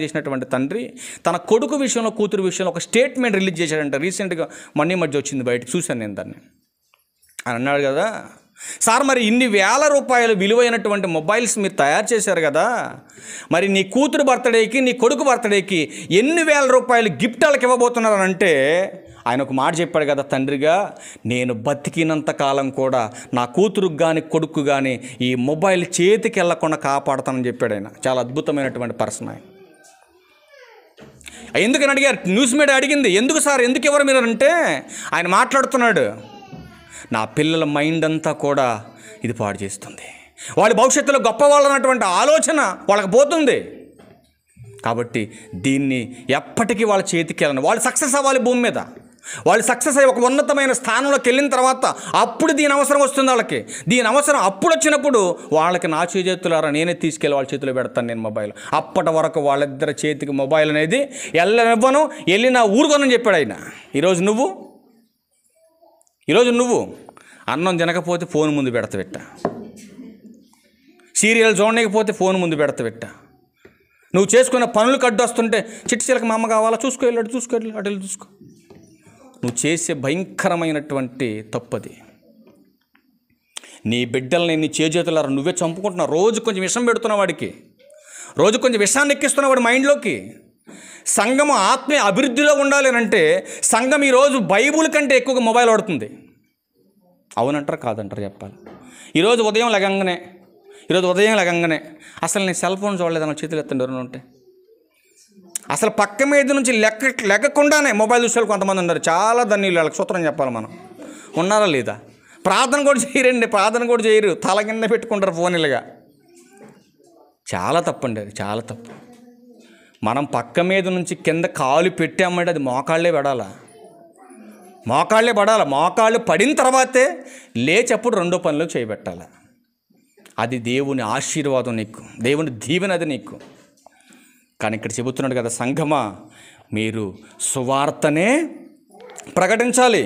చేసినటువంటి తండ్రి తన కొడుకు విషయంలో, కూతురు విషయంలో ఒక స్టేట్మెంట్ రిలీజ్ చేశాడంట. రీసెంట్గా మధ్య వచ్చింది, బయటకు చూశాను నేను దాన్ని. అని అన్నాడు కదా, సార్ మరి ఇన్ని వేల రూపాయలు విలువైనటువంటి మొబైల్స్ మీరు తయారు చేశారు కదా, మరి నీ కూతురు బర్త్డేకి, నీ కొడుకు బర్త్డేకి ఎన్ని వేల రూపాయలు గిఫ్ట్ వాళ్ళకి ఇవ్వబోతున్నారు అంటే, ఆయన ఒక మాట చెప్పాడు కదా, తండ్రిగా నేను బతికినంత కాలం కూడా నా కూతురుకు కానీ కొడుకు కానీ ఈ మొబైల్ చేతికి వెళ్ళకుండా కాపాడుతానని చెప్పాడు ఆయన. చాలా అద్భుతమైనటువంటి పర్సన్ ఆయన. ఎందుకని అడిగారు, న్యూస్ మీడియా అడిగింది, ఎందుకు సార్, ఎందుకు ఎవరు మీరు అంటే, ఆయన మాట్లాడుతున్నాడు, నా పిల్లల మైండ్ అంతా కూడా ఇది పాడు చేస్తుంది, వాళ్ళ భవిష్యత్తులో గొప్పవాళ్ళు అన్నటువంటి ఆలోచన వాళ్ళకి పోతుంది. కాబట్టి దీన్ని ఎప్పటికీ వాళ్ళ చేతికి వెళ్ళను. వాళ్ళు సక్సెస్ అవ్వాలి భూమి మీద. వాళ్ళు సక్సెస్ అయ్యి ఒక ఉన్నతమైన స్థానంలోకి వెళ్ళిన తర్వాత అప్పుడు దీని అవసరం వస్తుంది వాళ్ళకి. దీని అవసరం అప్పుడు వచ్చినప్పుడు వాళ్ళకి నా చేతులారా నేనే తీసుకెళ్ళి వాళ్ళ చేతిలో పెడతాను నేను మొబైల్. అప్పటి వరకు వాళ్ళిద్దరి చేతికి మొబైల్ అనేది వెళ్ళనివ్వను, వెళ్ళి నా ఊరుకోనని చెప్పాడు ఆయన. ఈరోజు నువ్వు అన్నం తినకపోతే ఫోన్ ముందు పెడతా, సీరియల్ చూడలేకపోతే ఫోన్ ముందు పెడతా, నువ్వు చేసుకున్న పనులు కడ్డొస్తుంటే చిట్టిచీలకు మా అమ్మ కావాలా, చూసుకో అటు చూసుకో. నువ్వు చేసే భయంకరమైనటువంటి తప్పది. నీ బిడ్డల్ని నీ చేతులారా నువ్వే చంపుకుంటున్నావు. రోజు కొంచెం విషం పెడుతున్నావు వాడికి, రోజు కొంచెం విషాన్ని ఎక్కిస్తున్నావు వాడి మైండ్లోకి. సంఘం ఆత్మీయ అభివృద్ధిలో ఉండాలి అంటే సంఘం ఈరోజు బైబుల్ కంటే ఎక్కువగా మొబైల్ వాడుతుంది. అవునంటారు కాదంటారు చెప్పాలి. ఈరోజు ఉదయం లెగంగానే అసలు నేను సెల్ ఫోన్ చూడలేదన్న చేతులు ఎత్తండి ఎవరైనా ఉంటే. అసలు పక్క మీద నుంచి లెక్కకుండానే మొబైల్ చూసేవాళ్ళు కొంతమంది ఉన్నారు. చాలా ధన్యులు, వాళ్ళకి సూత్రం చెప్పాలి మనం. ఉన్నారా లేదా? ప్రార్థన కూడా చేయరు, తల కింద పెట్టుకుంటారు ఫోన్లుగా. చాలా తప్పండి, అది చాలా తప్పు. మనం పక్క మీద నుంచి కింద కాలు పెట్టామంటే అది మోకాళ్ళే పడాలి. మోకాళ్ళు పడిన తర్వాతే లేచప్పుడు రెండో పనిలోకి చేయబెట్టాలి. అది దేవుని ఆశీర్వాదం నీకు, దేవుని దీవెన అది నీకు. కానీ ఇక్కడ చెబుతున్నాడు కదా, సంఘమా మీరు సువార్తనే ప్రకటించాలి,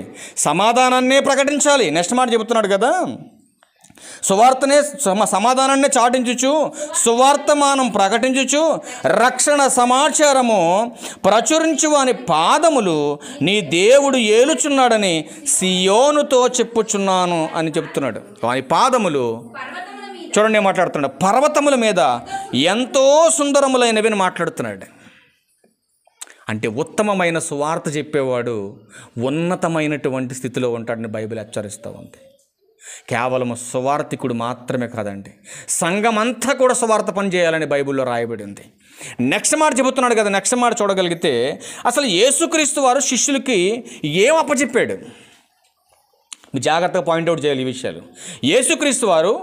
సమాధానాన్నే ప్రకటించాలి. నెక్స్ట్ మాట చెబుతున్నాడు కదా, సువార్తనే సమాధానాన్నే చాటించుచు సువార్తమానం ప్రకటించుచు రక్షణ సమాచారము ప్రచురించు అని పాదములు నీ దేవుడు ఏలుచున్నాడని సియోనుతో చెప్పుచున్నాను అని చెప్తున్నాడు. వాని పాదములు చూడండి ఏం మాట్లాడుతున్నాడు, పర్వతముల మీద ఎంతో సుందరములైనవి అని మాట్లాడుతున్నాడు. అంటే ఉత్తమమైన సువార్త చెప్పేవాడు ఉన్నతమైనటువంటి స్థితిలో ఉంటాడని బైబిల్ హెచ్చరిస్తూ ఉంది. కేవలం సువార్తికుడు మాత్రమే కాదండి, సంఘం అంతా కూడా సువార్త పని చేయాలని బైబిల్లో రాయబడి ఉంది. నెక్స్ట్ మాట చెబుతున్నాడు కదా, నెక్స్ట్ మాట చూడగలిగితే అసలు యేసుక్రీస్తు వారు శిష్యులకి ఏం అప్పచెప్పాడు? మీరు జాగ్రత్తగా పాయింట్అవుట్ చేయాలి ఈ విషయాలు. యేసుక్రీస్తు వారు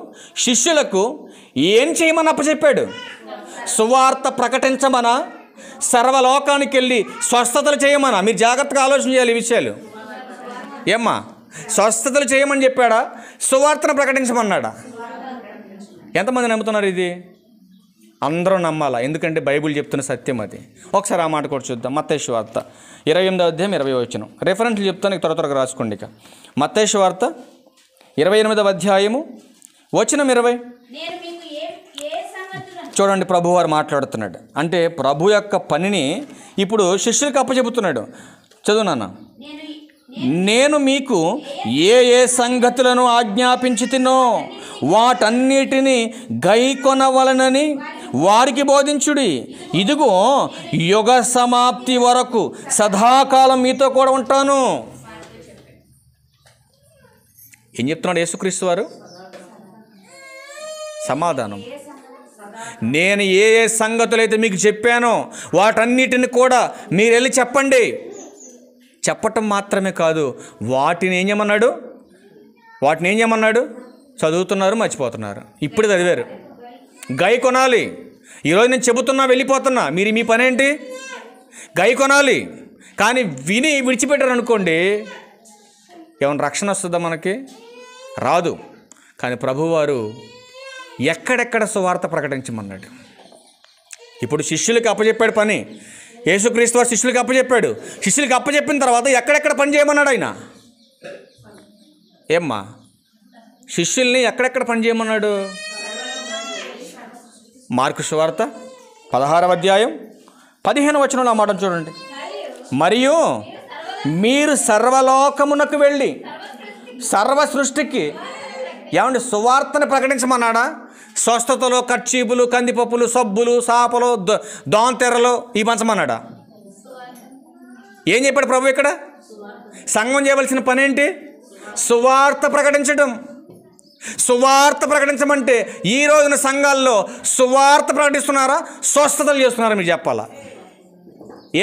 శిష్యులకు ఏం చేయమని అప్పచెప్పాడు? సువార్త ప్రకటించమనా, సర్వలోకానికి వెళ్ళి స్వస్థతలు చేయమనా? మీరు జాగ్రత్తగా ఆలోచన చేయాలి ఈ విషయాలు. ఏమ్మా, స్వస్థతలు చేయమని చెప్పాడా, సువార్తను ప్రకటించమన్నాడా? ఎంతమంది నమ్ముతున్నారు ఇది? అందరూ నమ్మాలా, ఎందుకంటే బైబిల్ చెప్తున్న సత్యం అది. ఒకసారి ఆ మాట కూడా చూద్దాం. మత్తయి సువార్త 28వ అధ్యాయం 20వ వచనం. రెఫరెన్స్లు చెప్తాను, త్వరగా రాసుకోండి. ఇక మత్తయి సువార్త 28వ అధ్యాయము వచనం 20. చూడండి, ప్రభువారు మాట్లాడుతున్నాడు. అంటే ప్రభు యొక్క పనిని ఇప్పుడు శిష్యులకు అప్పచెబుతున్నాడు. చదువు నాన్న. నేను మీకు ఏ ఏ సంగతులను ఆజ్ఞాపించుతునో వాటన్నిటినీ గైకొనవలనని వారికి బోధించుడి. ఇదిగో యుగ సమాప్తి వరకు సదాకాలం మీతో కూడా ఉంటాను. ఏం చెప్తున్నాడు యేసుక్రీస్తు వారు? సమాధానం. నేను ఏ ఏ సంగతులైతే మీకు చెప్పానో వాటన్నిటిని కూడా మీరు వెళ్ళి చెప్పండి. చెప్పటం మాత్రమే కాదు, వాటిని ఏం చేయమన్నాడు? చదువుతున్నారు, మర్చిపోతున్నారు. ఇప్పుడు చదివారు. గై కొనాలి. ఈరోజు నేను చెబుతున్నా, వెళ్ళిపోతున్నా, మీరు మీ పని ఏంటి? గై కొనాలి. కానీ విని విడిచిపెట్టారు అనుకోండి, ఏమైనా రక్షణ వస్తుందా? మనకి రాదు. కానీ ప్రభువారు ఎక్కడెక్కడ సువార్త ప్రకటించమన్నాడు. ఇప్పుడు శిష్యులకి అప్పచెప్పాడు పని. యేసుక్రీస్తు వారు శిష్యులకి అప్పచెప్పాడు. శిష్యులకి అప్పచెప్పిన తర్వాత ఎక్కడెక్కడ పని చేయమన్నాడు ఆయన? ఏమ్మా, శిష్యుల్ని ఎక్కడెక్కడ పని చేయమన్నాడు? మార్కు సువార్త 16వ అధ్యాయం 15వ వచనంలో ఆ మాట చూడండి. మరియు మీరు సర్వలోకమునకు వెళ్ళి సర్వ సృష్టికి ఏమండి సువార్తను ప్రకటించమన్నాడా? స్వస్థతలు, కర్చీపులు, కందిపప్పులు, సబ్బులు, సాపలు, దోంతెరలు ఈ పంచమన్నాడా? ఏం చెప్పాడు ప్రభు ఇక్కడ? సంఘం చేయవలసిన పని ఏంటి? సువార్త ప్రకటించడం. సువార్త ప్రకటించమంటే ఈ రోజున సంఘాల్లో సువార్త ప్రకటిస్తున్నారా, స్వస్థతలు చేస్తున్నారా? మీరు చెప్పాలా.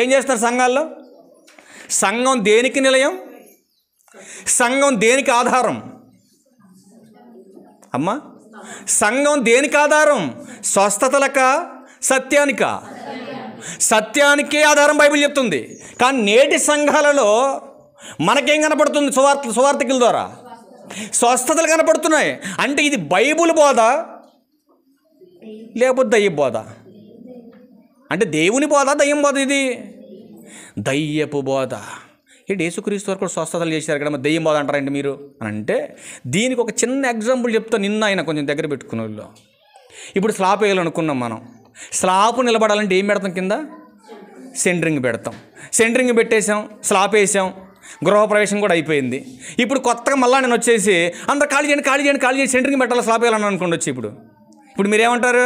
ఏం చేస్తున్నారు సంఘాల్లో? సంఘం దేనికి నిలయం? సంఘం దేనికి ఆధారం? అమ్మా, సంఘం దేనికి ఆధారం? స్వస్థతలక, సత్యానిక? సత్యానికే ఆధారం బైబిల్ చెప్తుంది. కానీ నేటి సంఘాలలో మనకేం కనపడుతుంది? సువార్తికుల ద్వారా స్వస్థతలు కనపడుతున్నాయి. అంటే ఇది బైబిల్ బోధ లేకపోతే దయ్య బోధ? అంటే దేవుని బోధ, దయ్యం బోధ? ఇది దయ్యపు బోధ. ఏంటి యేసుక్రీస్తు వారు కూడా స్వస్థతలు చేశారు కదా, దయ్యం బోధ అంటారండి మీరు అని అంటే, దీనికి ఒక చిన్న ఎగ్జాంపుల్ చెప్తా. నిన్న ఆయన కొంచెం దగ్గర పెట్టుకునే వాళ్ళు. ఇప్పుడు స్లాబ్ వేయాలనుకున్నాం మనం. స్లాబ్ నిలబడాలంటే ఏం పెడతాం? కింద సెంటరింగ్ పెడతాం. సెంటరింగ్ పెట్టేసాం, స్లాబ్ వేసాం, గృహప్రవేశం కూడా అయిపోయింది. ఇప్పుడు కొత్తగా మళ్ళీ నేను వచ్చేసి అందరు ఖాళీ చేయండి సెంటరింగ్ పెట్టాలి, స్లాబ్ వేయాలని అనుకోండి. ఇప్పుడు మీరేమంటారు?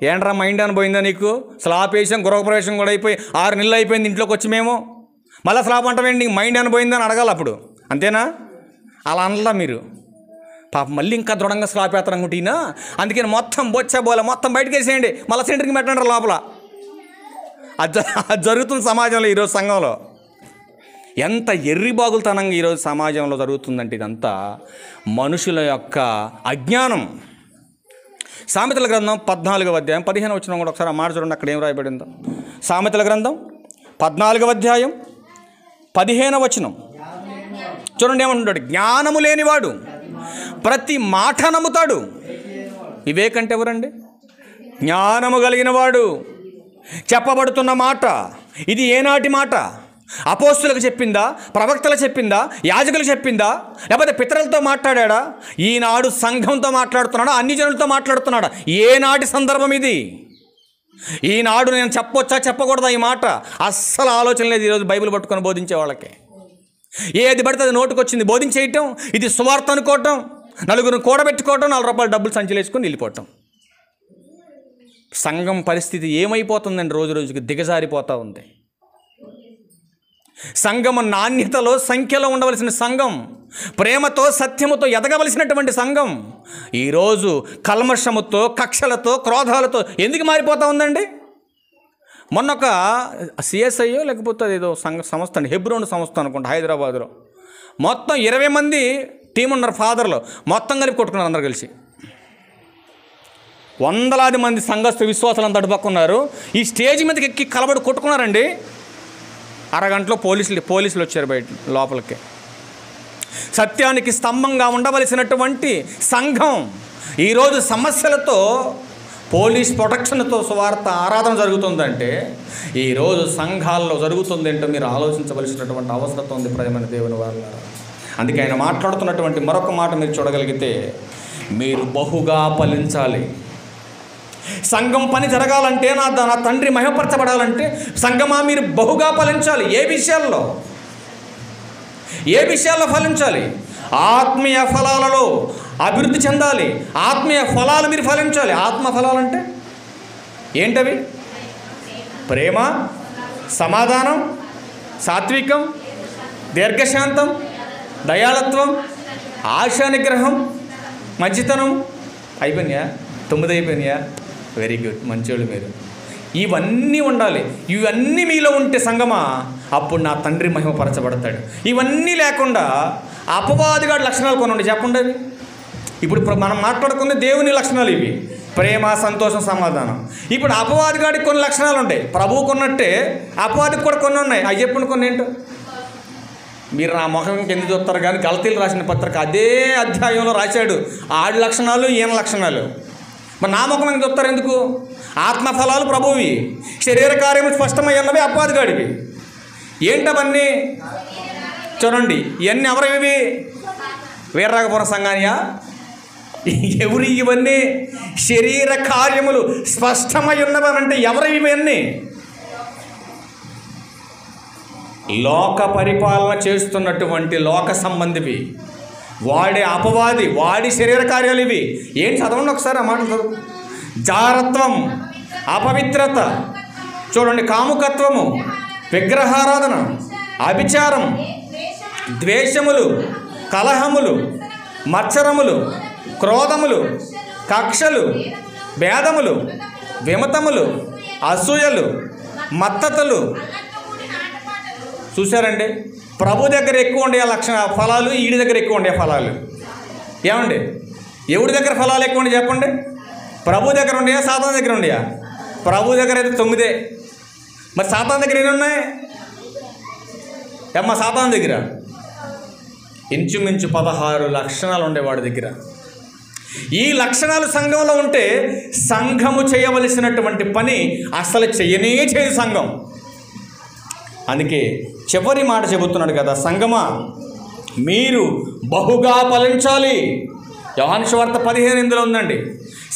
ఏంట్రా మైండ్ అని పోయిందా నీకు? స్లాబ్ వేసాం, గృహప్రవేశం కూడా అయిపోయి 6 నెలలు అయిపోయింది, ఇంట్లోకి వచ్చి మేము మళ్ళీ స్లాబ్ అంటావేంటి? మైండ్ అని పోయిందని అడగాలి అప్పుడు. అంతేనా? అలా అనలా మీరు. పాప మళ్ళీ ఇంకా దృఢంగా స్లాబ్ వేస్తారు అనుకుంటున్నా, అందుకని మొత్తం బొచ్చబోలే మొత్తం బయటకు వేసేయండి, మళ్ళీ సెంటరింగ్ పెట్టండి లోపల. అది జరుగుతుంది సమాజంలో ఈరోజు. సంఘంలో ఎంత ఎర్రిబాగులతనంగా ఈరోజు సమాజంలో జరుగుతుందంటే ఇదంతా మనుషుల యొక్క అజ్ఞానం. సామెతల గ్రంథం 14వ అధ్యాయం 15వ వచనం కూడా ఒకసారి ఆ మాట చూడండి, అక్కడ ఏం రాయబడిందో. సామెతల గ్రంథం 14వ అధ్యాయం 15వ వచనం చూడండి, ఏమంటున్నాడు? జ్ఞానము లేనివాడు ప్రతి మాట నమ్ముతాడు. వివేకంటే ఎవరండి? జ్ఞానము కలిగిన వాడు. చెప్పబడుతున్న మాట ఇది ఏనాటి మాట? అపోస్తులకు చెప్పిందా? ప్రవక్తలు చెప్పిందా? యాజకులు చెప్పిందా? లేకపోతే పితరులతో మాట్లాడా? ఈనాడు సంఘంతో మాట్లాడుతున్నాడా? అన్ని జనులతో మాట్లాడుతున్నాడా? ఏనాటి సందర్భం ఇది? ఈనాడు నేను చెప్పొచ్చా చెప్పకూడదా ఈ మాట? అస్సలు ఆలోచన లేదు ఈరోజు బైబిల్ పట్టుకొని బోధించే వాళ్ళకి. ఏది పడితే అది నోటుకు వచ్చింది బోధించేయటం, ఇది సువార్త అనుకోవటం, నలుగురిని కూడబెట్టుకోవటం, 4 రూపాయలు డబ్బులు సంచిలేసుకొని వెళ్ళిపోవటం. సంఘం పరిస్థితి ఏమైపోతుందండి? రోజు రోజుకి దిగజారిపోతూ ఉంది. సంఘము నాణ్యతలో, సంఖ్యలో ఉండవలసిన సంఘం, ప్రేమతో, సత్యముతో ఎదగవలసినటువంటి సంఘం ఈరోజు కల్మషముతో, కక్షలతో, క్రోధాలతో ఎందుకు మారిపోతూ ఉందండి? మొన్న ఒక సిఎస్ఐయో లేకపోతే ఏదో సంస్థ అండి, హెబ్రోన్ సంస్థ అనుకుంటా, హైదరాబాద్లో మొత్తం 20 మంది టీం ఉన్నారు ఫాదర్లు, మొత్తం కలిపి కొట్టుకున్నారు అందరు కలిసి. వందలాది మంది సంఘస్థ విశ్వాసాలు అంతా అడుపక్కున్నారు. ఈ స్టేజ్ మీదకి ఎక్కి కలబడి కొట్టుకున్నారండి. అరగంటలో పోలీసులు వచ్చారు బయట లోపలికి. సత్యానికి స్తంభంగా ఉండవలసినటువంటి సంఘం ఈరోజు సమస్యలతో, పోలీస్ ప్రొటెక్షన్తో సువార్త ఆరాధన జరుగుతుందంటే ఈరోజు సంఘాల్లో జరుగుతుంది ఏంటో మీరు ఆలోచించవలసినటువంటి అవసరం ఉంది ప్రియమైన దేవుని వారలారా. అందుకే ఆయన మాట్లాడుతున్నటువంటి మరొక మాట మీరు చూడగలిగితే, మీరు బహుగా ఫలించాలి. సంఘం పని జరగాలంటే, నా తండ్రి మహిమపరచబడాలంటే సంఘమా మీరు బహుగా ఫలించాలి. ఏ విషయాల్లో ఫలించాలి? ఆత్మీయ ఫలాలలో అభివృద్ధి చెందాలి. ఆత్మీయ ఫలాలు మీరు ఫలించాలి. ఆత్మ ఫలాలంటే ఏంటవి? ప్రేమ, సమాధానం, సాత్వికం, దీర్ఘశాంతం, దయాళత్వం, ఆశా నిగ్రహం, మంచితనం. అయిపోయినాయా? 9 అయిపోయినాయా? వెరీ గుడ్, మంచోళ్ళు మీరు. ఇవన్నీ ఉండాలి. ఇవన్నీ మీలో ఉంటే సంగమా అప్పుడు నా తండ్రి మహిమపరచబడతాడు. ఇవన్నీ లేకుండా అపవాదిగాడి లక్షణాలు కొన్ని ఉండి చెప్పండి. అవి ఇప్పుడు మనం మాట్లాడుకునే దేవుని లక్షణాలు ఇవి: ప్రేమ, సంతోషం, సమాధానం. ఇప్పుడు అపవాదిగాడికి కొన్ని లక్షణాలు ఉంటాయి. ప్రభువుకు ఉన్నట్టే అపవాదికి కూడా కొన్ని ఉన్నాయి. అవి చెప్పండి కొన్ని ఏంటో. మీరు నా ముఖం కింద చూస్తారు కానీ గలతీలు రాసిన పత్రిక అదే అధ్యాయంలో రాశాడు ఆడి లక్షణాలు, ఈయన లక్షణాలు. మరి నా ముఖం కింద చూస్తారు ఎందుకు? ఆత్మఫలాలు ప్రభువి, శరీర కార్యములు స్పష్టమై ఉన్నవి అపవాదిగాడివి. ఏంటవన్నీ చూడండి. ఇవన్నీ ఎవరివి? వీర్రాఘపురం సంఘానియా? ఎవరి ఇవన్నీ? శరీర కార్యములు స్పష్టమై ఉన్నవనంటే ఎవరివి ఇవన్నీ? లోక పరిపాలన చేస్తున్నటువంటి లోక సంబంధివి, వాడి అపవాది, వాడి శరీర కార్యాలు ఇవి. ఏం చదవండి ఒకసారి ఆ మాటలు చదువు. జారత్వం, అపవిత్రత, చూడండి, కాముకత్వము, విగ్రహారాధన, అభిచారం, ద్వేషములు, కలహములు, మత్సరములు, క్రోధములు, కక్షలు, భేదములు, విమతములు, అసూయలు, మత్తతలు. చూశారండి? ప్రభు దగ్గర ఎక్కువ ఉండే ఫలాలు, ఈడి దగ్గర ఎక్కువ ఉండే ఫలాలు. ఏమండి? ఎవడి దగ్గర ఫలాలు ఎక్కువ ఉండే చెప్పండి? ప్రభు దగ్గర ఉండయా, సాతాన్ దగ్గర ఉండయా? ప్రభు దగ్గర అయితే 9. మరి సాతాన్ దగ్గర ఎన్ని ఉన్నాయి? ఏమ్మా సాతాన్ దగ్గర ఇంచుమించు 16 లక్షణాలు ఉండే వాడి దగ్గర. ఈ లక్షణాలు సంఘంలో ఉంటే సంఘము చేయవలసినటువంటి పని అసలు చేయదు సంఘం. అందుకే చివరి మాట చెబుతున్నాడు కదా, సంఘమా మీరు బహుగా ఫలించాలి. యోహాను సువార్త 15 ఉందండి.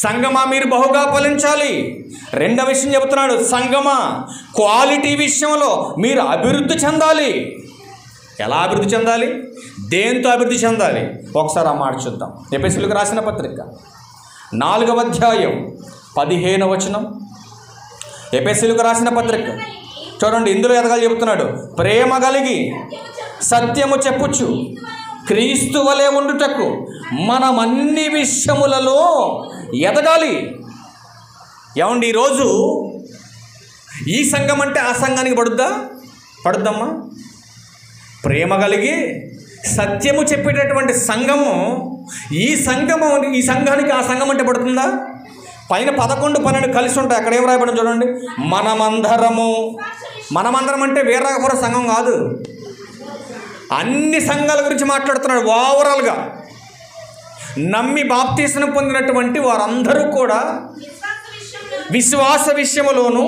సంఘమా మీరు బహుగా ఫలించాలి. రెండవ విషయం చెబుతున్నాడు, సంఘమా క్వాలిటీ విషయంలో మీరు అభివృద్ధి చెందాలి. ఎలా అభివృద్ధి చెందాలి? దేంతో అభివృద్ధి చెందాలి? ఒకసారి ఆ మాట చూద్దాం. ఎఫెసీయులకు రాసిన పత్రిక 4వ అధ్యాయం 15వ వచనం. ఎఫెసీయులకు రాసిన పత్రిక చూడండి, ఇందులో ఎదగాలి చెబుతున్నాడు. ప్రేమ కలిగి సత్యము చెప్పుచు క్రీస్తు వలె ఉండుటకు మనం అన్ని విషయములలో ఎదగాలి. ఏమండి, ఈరోజు ఈ సంఘం అంటే ఆ సంఘానికి పడుద్దమ్మా? ప్రేమ కలిగి సత్యము చెప్పేటటువంటి సంఘము, ఈ సంఘానికి ఆ సంఘం అంటే పడుతుందా? పైన 11, 12 కలిసి ఉంటాయి. అక్కడ ఏం రాయబడి చూడండి. మనమందరం అంటే వీర్రాఘపురం సంఘం కాదు, అన్ని సంఘాల గురించి మాట్లాడుతున్నాడు. ఓవరాల్గా నమ్మి బాప్తీసం పొందినటువంటి వారందరూ కూడా విశ్వాస విషయములోను,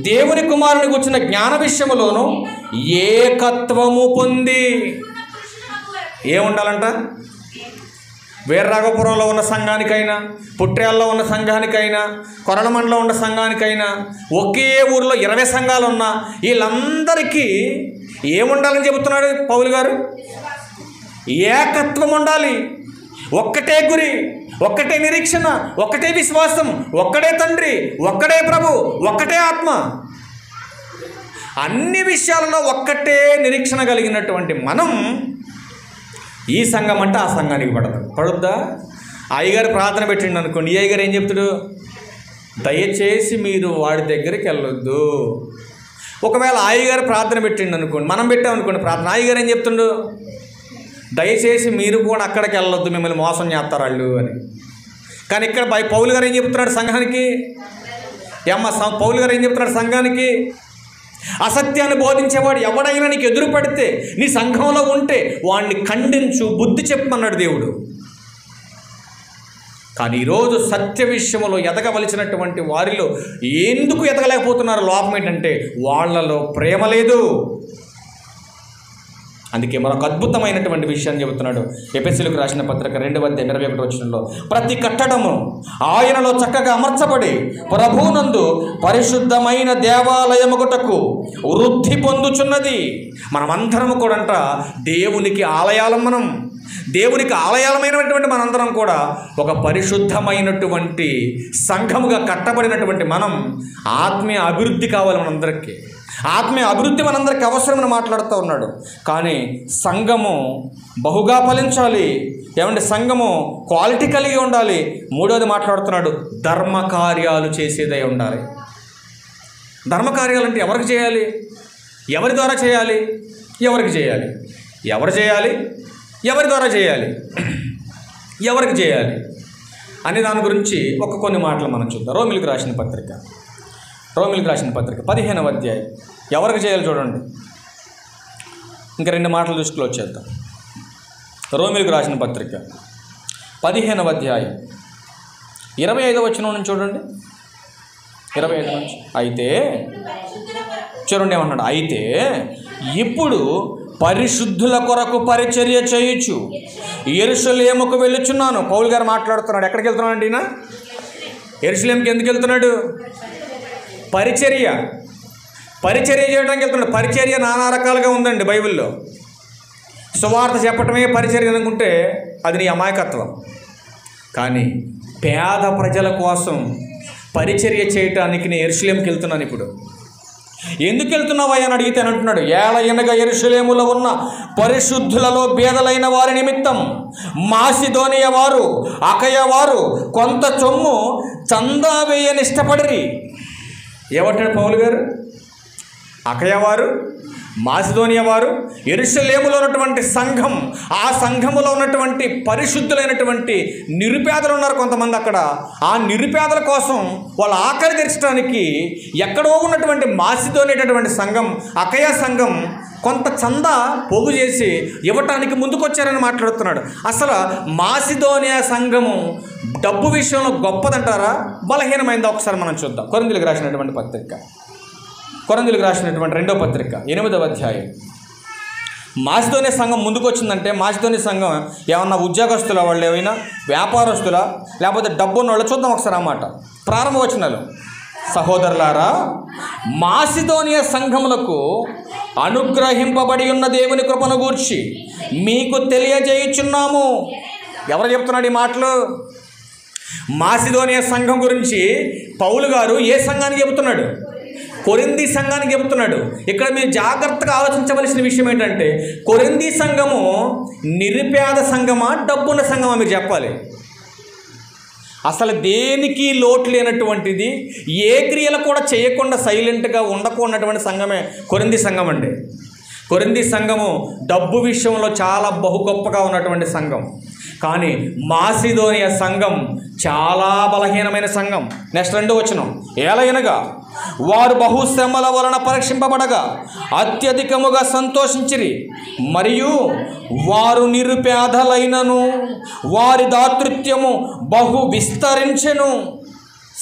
దేవుని కుమారుని గురించిన జ్ఞాన విషయములోను ఏకత్వము పొంది ఏముండాలంట? వీర్రాఘపురంలో ఉన్న సంఘానికైనా, పుట్రేల్లో ఉన్న సంఘానికైనా, కొరలమండలో ఉన్న సంఘానికైనా, ఒకే ఊరిలో 20 సంఘాలు ఉన్నా వీళ్ళందరికీ ఏముండాలని చెబుతున్నాడు పౌలు గారు? ఏకత్వం ఉండాలి. ఒక్కటే గురి, ఒక్కటే నిరీక్షణ, ఒక్కటే విశ్వాసం, ఒక్కడే తండ్రి, ఒక్కడే ప్రభు, ఒక్కటే ఆత్మ. అన్ని విషయాలలో ఒక్కటే నిరీక్షణ కలిగినటువంటి మనం ఈ సంఘం అంటే ఆ సంఘానికి పడుద్దా? అయ్యగారు ప్రార్థన పెట్టిండు అనుకోండి, ఈ అయ్యగారు ఏం చెప్తాడు? దయచేసి మీరు వాడి దగ్గరికి వెళ్ళొద్దు. ఒకవేళ అయ్యగారు ప్రార్థన పెట్టిండు అనుకోండి, మనం పెట్టామనుకోండి ప్రార్థన, అయ్యగారు ఏం చెప్తుండు? దయచేసి మీరు కూడా అక్కడికి వెళ్ళొద్దు, మిమ్మల్ని మోసం చేస్తారు వాళ్ళు అని. కానీ ఇక్కడ పౌలు గారు ఏం చెప్తున్నాడు సంఘానికి? పౌలు గారు ఏం చెప్తున్నాడు సంఘానికి? అసత్యాన్ని బోధించేవాడు ఎవడైనా నీకు ఎదురు పడితే, నీ సంఘంలో ఉంటే వాడిని ఖండించు, బుద్ధి చెప్పమన్నాడు దేవుడు. కానీ ఈరోజు సత్య విషయంలో ఎదగవలసినటువంటి వారిలో ఎందుకు ఎదగలేకపోతున్నారు? లోపం ఏంటంటే వాళ్ళలో ప్రేమ లేదు. అందుకే మరొక అద్భుతమైనటువంటి విషయాన్ని చెబుతున్నాడు. ఎఫెసీయులకు రాసిన పత్రిక 2:21 ప్రతి కట్టడము ఆయనలో చక్కగా అమర్చబడి ప్రభువునందు పరిశుద్ధమైన దేవాలయముగుటకు వృద్ధి పొందుచున్నది. మనమందరము కూడా దేవునికి ఆలయాలం. దేవునికి ఆలయాలమైనటువంటి మనందరం కూడా ఒక పరిశుద్ధమైనటువంటి సంఘముగా కట్టబడినటువంటి మనం ఆత్మీయ అభివృద్ధి కావాలి. మనందరికీ ఆత్మీయ అభివృద్ధి మనందరికీ అవసరమని మాట్లాడుతూ ఉన్నాడు. కానీ సంఘము బహుగా ఫలించాలి. ఏమంటే సంఘము క్వాలిటీ కలిగి ఉండాలి. మూడోది మాట్లాడుతున్నాడు, ధర్మకార్యాలు చేసేదై ఉండాలి. ధర్మకార్యాలు అంటే ఎవరికి చేయాలి? ఎవరి ద్వారా చేయాలి? ఎవరికి చేయాలి? ఎవరు చేయాలి? ఎవరి ద్వారా చేయాలి? ఎవరికి చేయాలి అనే దాని గురించి కొన్ని మాటలు మనం చూద్దాం. రోమిలకు రాసిన పత్రిక 15వ అధ్యాయం. ఎవరికి చేయాలి చూడండి. ఇంకా 2 మాటలు దృష్టిలో వచ్చేద్దాం. రోమిలకు రాసిన పత్రిక 15వ అధ్యాయం 25వ వచనం నుంచి చూడండి. 25 నుంచి అయితే చూడండి ఏమన్నాడు? అయితే ఇప్పుడు పరిశుద్ధుల కొరకు పరిచర్య చేయొచ్చు యెరూషలేముకు వెళ్ళుచున్నాను. పౌలు గారు మాట్లాడుతున్నాడు. ఎక్కడికి వెళ్తున్నాడు అండి? యెరూషలేముకి ఎందుకు వెళ్తున్నాడు? పరిచర్య చేయడానికి వెళ్తున్నాడు. పరిచర్య నానా రకాలుగా ఉందండి బైబిల్లో. సువార్త చెప్పటమే పరిచర్య అనుకుంటే అది నీ అమాయకత్వం. కానీ పేద ప్రజల కోసం పరిచర్య చేయటానికి నేను యెరూషలేముకి వెళ్తున్నాను. ఇప్పుడు ఎందుకు వెళ్తున్నావా అని అడిగితే అంటున్నాడు, ఏలయనగా యెరూషలేములో ఉన్న పరిశుద్ధులలో బేదలైన వారి నిమిత్తం మాసిదోనియ వారు, అకయ వారు కొంత సొమ్ము చందా వేయని ఇష్టపడిరి. ఏమంటాడు పౌలు గారు? అకయ వారు, మాసిదోనియా వారు, యెరూషలేములో ఉన్నటువంటి సంఘం, ఆ సంఘములో ఉన్నటువంటి పరిశుద్ధులైనటువంటి నిరుపేదలు ఉన్నారు కొంతమంది అక్కడ. ఆ నిరుపేదల కోసం వాళ్ళ ఆకలి తీర్చడానికి ఎక్కడో ఉన్నటువంటి మాసిదోనియటువంటి సంఘం, అకయ సంఘం కొంత చందా పోగు చేసి ఇవ్వటానికి ముందుకొచ్చారని మాట్లాడుతున్నాడు. అసలు మాసిదోనియా సంఘము డబ్బు విషయంలో గొప్పదంటారా, బలహీనమైందా? ఒకసారి మనం చూద్దాం. కొరింథీయులకు రాసినటువంటి పత్రిక, కొరింథీయులకు రాసినటువంటి 2వ పత్రిక 8వ అధ్యాయం. మాసిదోనియా సంఘం ముందుకు వచ్చిందంటే మాసిదోనియా సంఘం ఏమన్నా ఉద్యోగస్తుల వాళ్ళు, ఏమైనా వ్యాపారస్తుల, లేకపోతే డబ్బున్న వాళ్ళు? చూద్దాం ఒకసారి ఆ మాట. ప్రారంభ వచనాలు, సహోదరులారా మాసిదోనియా సంఘములకు అనుగ్రహింపబడి ఉన్న దేవుని కృపను గూర్చి మీకు తెలియజేయుచున్నాము. ఎవరు చెప్తున్నాడు ఈ మాటలు? మాసిదోనియా సంఘం గురించి పౌలు గారు ఏ సంఘానికి చెబుతున్నాడు? కొరింథీ సంఘానికి చెబుతున్నాడు. ఇక్కడ మీరు జాగ్రత్తగా ఆలోచించవలసిన విషయం ఏంటంటే, కొరింథీ సంఘము నిరుపేద సంఘమా, డబ్బున్న సంఘమా? మీరు చెప్పాలి. అసలు దేనికి లోటు లేనటువంటిది, ఏ క్రియలు కూడా చేయకుండా సైలెంట్గా ఉండకున్నటువంటి సంఘమే కొరింథీ సంఘం అండి. కొరింథీ సంఘము డబ్బు విషయంలో చాలా బహు గొప్పగా ఉన్నటువంటి సంఘం. కానీ మాసిదోనియా సంఘం చాలా బలహీనమైన సంఘం. నెక్స్ట్ 2వ వచనం, ఏలయనగా వారు బహుశ్రమల వలన పరీక్షింపబడగా అత్యధికముగా సంతోషించిరి, మరియు వారు నిరుపేదలైనను వారి దాతృత్వము బహు విస్తరించెను.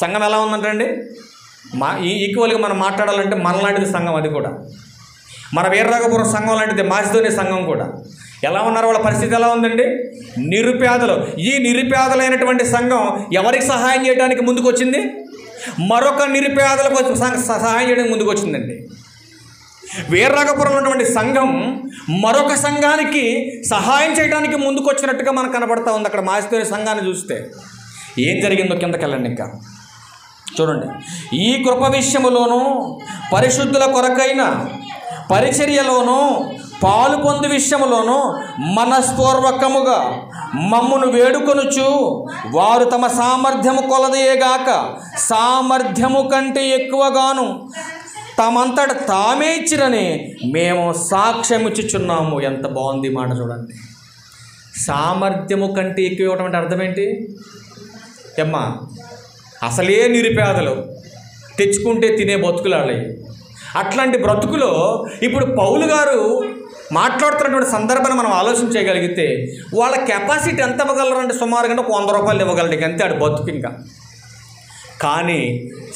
సంఘం ఎలా ఉందంటండి? ఈక్వల్గా మనం మాట్లాడాలంటే మనలాంటిది సంఘం. అది కూడా మన వీరరాఘపురం సంఘం లాంటిది మాసిదోనియా సంఘం కూడా. ఎలా ఉన్నారు? వాళ్ళ పరిస్థితి ఎలా ఉందండి? నిరుపేదలు. ఈ నిరుపేదలైనటువంటి సంఘం ఎవరికి సహాయం చేయడానికి ముందుకు వచ్చింది? మరొక నిరుపేదలకు సహాయం చేయడానికి ముందుకు వచ్చిందండి. వీరరాఘపురంలో ఉన్నటువంటి సంఘం మరొక సంఘానికి సహాయం చేయడానికి ముందుకు వచ్చినట్టుగా మనకు కనబడతా ఉంది. అక్కడ మాసిదోనియా సంఘాన్ని చూస్తే ఏం జరిగిందో కిందకెళ్ళండి. ఇంకా చూడండి. ఈ కృప విషయములోను పరిశుద్ధుల కొరకైన పరిచర్యలోను పాలు పొందు విషయములోను మనస్పూర్వకముగా మమ్మును వేడుకొనుచు వారు తమ సామర్థ్యము కొలదేగాక సామర్థ్యము కంటే ఎక్కువగాను తమంతట తామే ఇచ్చిరని మేము సాక్ష్యమిచ్చుచున్నాము. ఎంత బాగుంది మాట చూడండి. సామర్థ్యము కంటే ఎక్కువ ఇవ్వటం అంటే అర్థం ఏంటి? ఏమ్మా, అసలే నిరుపేదలు, తెచ్చుకుంటే తినే బతుకులాడయి. అట్లాంటి బ్రతుకులో ఇప్పుడు పౌలు గారు మాట్లాడుతున్నటువంటి సందర్భాన్ని మనం ఆలోచన చేయగలిగితే వాళ్ళ కెపాసిటీ ఎంత ఇవ్వగలరంటే సుమారుగా 100 రూపాయలు ఇవ్వగలరు, అంతే ఆడు బతుకు. ఇంకా కానీ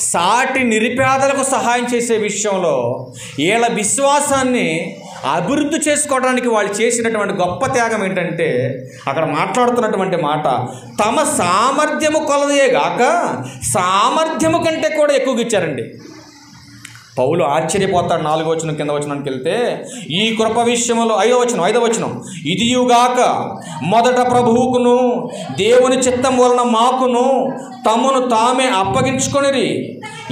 సాటి నిరుపేదలకు సహాయం చేసే విషయంలో వీళ్ళ విశ్వాసాన్ని అభివృద్ధి చేసుకోవడానికి వాళ్ళు చేసినటువంటి గొప్ప త్యాగం ఏంటంటే అక్కడ మాట్లాడుతున్నటువంటి మాట, తమ సామర్థ్యము కొలదే గాక సామర్థ్యము కంటే కూడా ఎక్కువగా ఇచ్చారండి. పౌలు ఆశ్చర్యపోతాడు. 4వ వచనం కింద వచనానికి వెళ్తే, ఈ కృప విషయంలో 5వ వచనం, ఇదియుగాక మొదట ప్రభువుకును దేవుని చిత్తం వలన మాకును తమను తామే అప్పగించుకొనిరి,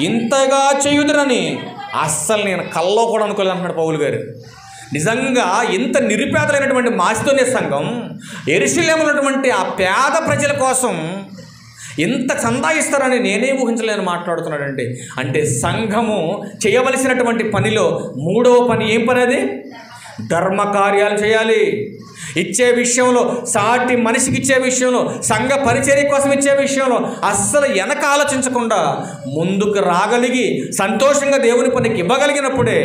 ఇంతగా చేయుదురని అస్సలు నేను కల్లో కూడా అనుకోలేదు అంటున్నాడు పౌలు గారు. నిజంగా ఇంత నిరుపేదలైనటువంటి మాసిదోనియ సంఘం యెరూషలేములో ఉన్నటువంటి ఆ పేద ప్రజల కోసం ఇంత చందా ఇస్తారని నేనే ఊహించలేని మాట్లాడుతున్నాడండి. అంటే సంఘము చేయవలసినటువంటి పనిలో 3వ పని ఏం పని? అది ధర్మ కార్యాలు చేయాలి. ఇచ్చే విషయంలో, సాటి మనిషికి ఇచ్చే విషయంలో, సంఘ పరిచర్య కోసం ఇచ్చే విషయంలో అస్సలు వెనక ఆలోచించకుండా ముందుకు రాగలిగి సంతోషంగా దేవుని పనికి ఇవ్వగలిగినప్పుడే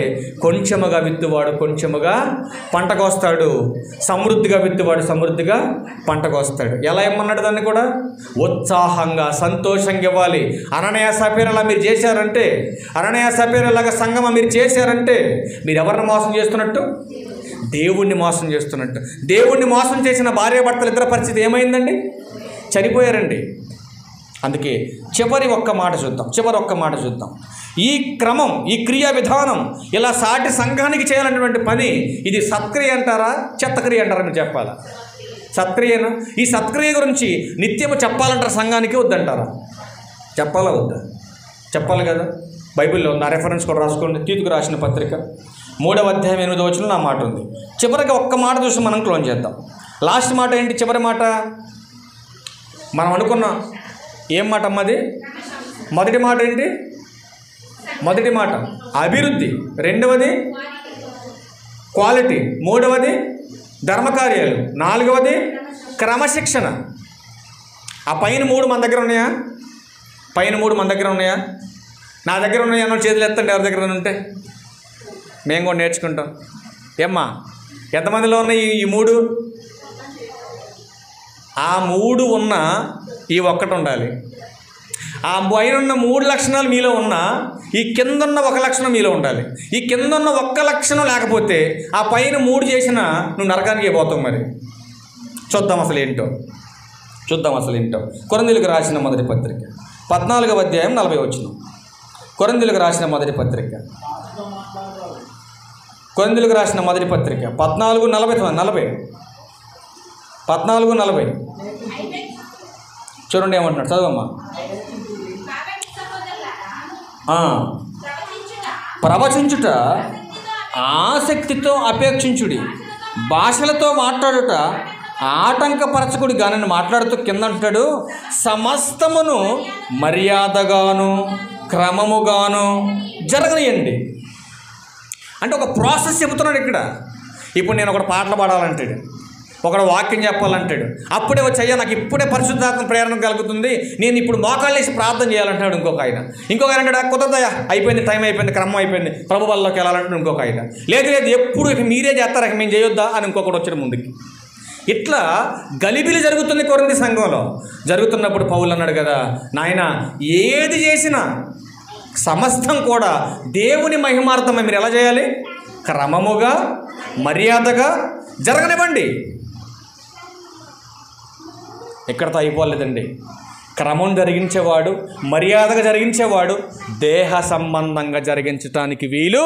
కొంచెముగా విత్తువాడు కొంచెముగా పంట కోస్తాడు, సమృద్ధిగా విత్తువాడు సమృద్ధిగా పంట కోస్తాడు. ఎలా ఇమ్మన్నాడు? దాన్ని కూడా ఉత్సాహంగా సంతోషంగా ఇవ్వాలి. అననీయ సఫీరాలా మీరు చేశారంటే, అననీయ సఫీరాలాగా సంఘమా మీరు చేశారంటే మీరు ఎవరిని మోసం చేస్తున్నట్టు? దేవుణ్ణి మోసం చేస్తున్నట్టు. దేవుణ్ణి మోసం చేసిన భార్యాభర్తలు ఇద్దరి పరిస్థితి ఏమైందండి? చనిపోయారండి. అందుకే చివరి ఒక్క మాట చూద్దాం. ఈ క్రమం, ఈ క్రియా విధానం, ఇలా సాటి సంఘానికి చేయాలనేటువంటి పని, ఇది సత్క్రియ అంటారా చెత్తక్రియ అంటారా? మీరు చెప్పాలా? సత్క్రియనా? ఈ సత్క్రియ గురించి నిత్యము చెప్పాలంటారా? సంఘానికి వద్దంటారా? చెప్పాలా వద్దా? చెప్పాలి కదా. బైబిల్లో ఉంది, ఆ రెఫరెన్స్ కూడా రాసుకోండి. తీతుకు రాసిన పత్రిక 3వ అధ్యాయం 8వ వచనంలో ఆ మాట ఉంది. చివరిగా ఒక్క మాట చూసి మనం క్లోజ్ చేద్దాం. లాస్ట్ మాట ఏంటి? చివరి మాట మనం అనుకున్నాం. ఏం మాట అమ్మది? మొదటి మాట ఏంటి? మొదటి మాట అభివృద్ధి, 2వది క్వాలిటీ, 3వది ధర్మకార్యాలు, 4వది క్రమశిక్షణ. ఆ పైన 3 మన దగ్గర ఉన్నాయా? పైన 3 మన దగ్గర ఉన్నాయా? నా దగ్గర ఉన్నాయా? అన్న చేతులు ఎత్తండి ఎవరి దగ్గర ఉంటే, మేము కూడా నేర్చుకుంటాం. ఏమ్మా, ఎంతమందిలో ఉన్నాయి ఈ 3? ఆ 3 ఉన్న ఈ ఒక్కటి ఉండాలి. ఆ పైన ఉన్న 3 లక్షణాలు మీలో ఉన్నా ఈ కింద ఉన్న 1 లక్షణం మీలో ఉండాలి. ఈ కింద ఉన్న 1 లక్షణం లేకపోతే ఆ పైన 3 చేసినా నువ్వు నరకానికి పోతావు. మరి చూద్దాం అసలు ఏంటో. కొరింథీయులకు రాసిన మొదటి పత్రిక 14వ అధ్యాయం 40వ వచనం. కొరింథీయులకు రాసిన మొదటి పత్రిక 14:40 చూడండి ఏమంటున్నాడు, చదవమ్మా. ప్రవచించుట ఆసక్తితో అపేక్షించుడి, భాషలతో మాట్లాడుట ఆటంకపరచకుడి గానని మాట్లాడుతూ కింద అంటాడు, సమస్తమును మర్యాదగాను క్రమముగాను జరగనియండి. అంటే ఒక ప్రాసెస్ చెబుతున్నాడు ఇక్కడ. ఇప్పుడు నేను ఒకటి పాటలు పాడాలంటాడు, ఒకడు వాక్యం చెప్పాలంటాడు, అప్పుడే వచ్చయ్యా నాకు ఇప్పుడే పరిశుద్ధాత్మ ప్రేరణ కలుగుతుంది, నేను ఇప్పుడు మోకాళ్ళు వేసి ప్రార్థన చేయాలంటాడు ఇంకొక ఆయన. అంటాడు కుదరదయ్యా, అయిపోయింది, టైం అయిపోయింది, క్రమం అయిపోయింది, ప్రభు వల్లకి వెళ్ళాలంటాడు ఇంకొక ఆయన. లేదు ఎప్పుడు మీరే చేస్తారా, మేము చేయొద్దా అని ఇంకొకటి వచ్చాడు ముందుకి. ఇట్లా గలిబిలి జరుగుతుంది కొరింథీ సంఘంలో. జరుగుతున్నప్పుడు పౌలు అన్నాడు కదా, నాయన ఏది చేసినా సమస్తం కూడా దేవుని మహిమార్థమై మీరు ఎలా చేయాలి? క్రమముగా మర్యాదగా జరగనివ్వండి. ఇక్కడతో అయిపోలేదండి. క్రమం జరిగించేవాడు, మర్యాదగా జరిగించేవాడు దేహ సంబంధంగా జరిగించడానికి వీలు